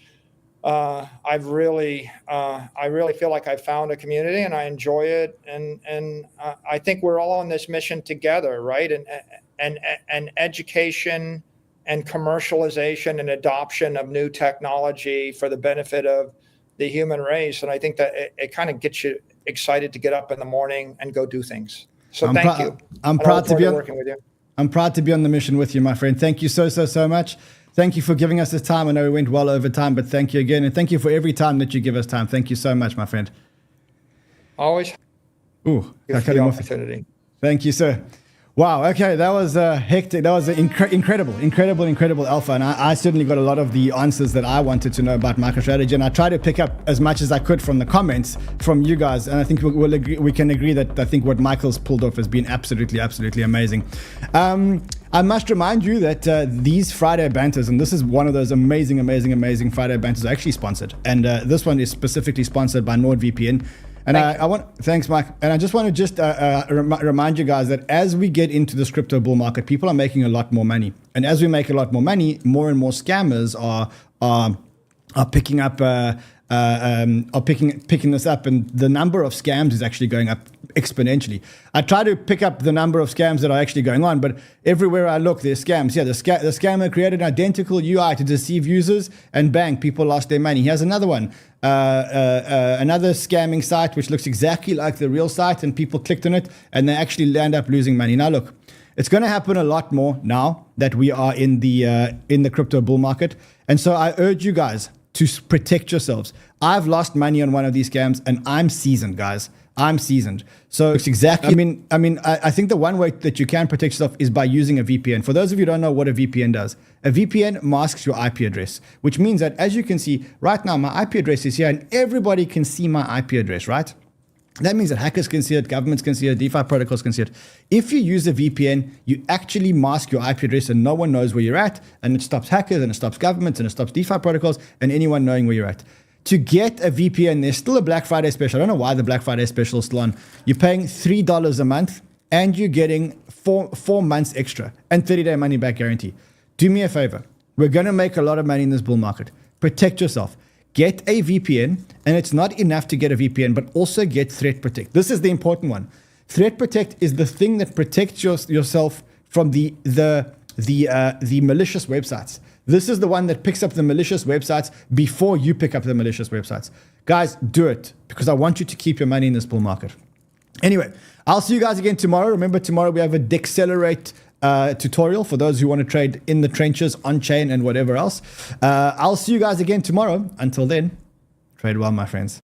I really feel like I found a community and I enjoy it. And I think we're all on this mission together, right? And education and commercialization and adoption of new technology for the benefit of the human race. And I think that it kind of gets you excited to get up in the morning and go do things. So thank you. I'm proud to be working with you. I'm proud to be on the mission with you, my friend. Thank you so much. Thank you for giving us this time. I know we went well over time, but thank you again. And thank you for every time that you give us time. Thank you so much, my friend. Always. Ooh, the opportunity. Thank you, sir. Wow. Okay. That was hectic. That was incredible alpha. And I certainly got a lot of the answers that I wanted to know about MicroStrategy. And I tried to pick up as much as I could from the comments from you guys. And I think we can agree that I think what Michael's pulled off has been absolutely amazing. I must remind you that these Friday banters, and this is one of those amazing Friday banters, are actually sponsored. And this one is specifically sponsored by NordVPN. And thanks, Mike. And I just want to remind you guys that as we get into this crypto bull market, people are making a lot more money. And as we make a lot more money, more and more scammers are picking up, picking this up, and the number of scams is actually going up exponentially. I try to pick up the number of scams that are actually going on, but everywhere I look, there's scams. Yeah, the scammer created an identical UI to deceive users, and bang, people lost their money. Here's another one. Another scamming site which looks exactly like the real site, and people clicked on it and they actually end up losing money. Now look, it's going to happen a lot more now that we are in the crypto bull market, and so I urge you guys to protect yourselves. I've lost money on one of these scams, and I'm seasoned, guys. I'm seasoned. So it's exactly, I think the one way that you can protect yourself is by using a VPN. For those of you who don't know what a VPN does, a VPN masks your IP address, which means that, as you can see right now, my IP address is here and everybody can see my IP address, right? That means that hackers can see it, governments can see it, DeFi protocols can see it. If you use a VPN, you actually mask your IP address and no one knows where you're at, and it stops hackers and it stops governments and it stops DeFi protocols and anyone knowing where you're at. To get a VPN, there's still a Black Friday special. I don't know why the Black Friday special is still on. You're paying $3 a month and you're getting four months extra and 30-day money back guarantee. Do me a favor. We're going to make a lot of money in this bull market. Protect yourself. Get a VPN, and it's not enough to get a VPN, but also get Threat Protect. This is the important one. Threat Protect is the thing that protects yourself from the malicious websites. This is the one that picks up the malicious websites before you pick up the malicious websites. Guys, do it, because I want you to keep your money in this bull market. Anyway, I'll see you guys again tomorrow. Remember, tomorrow we have a 𝗕𝗥𝗢𝗍𝒡 tutorial for those who want to trade in the trenches, on chain, and whatever else. I'll see you guys again tomorrow. Until then, trade well, my friends.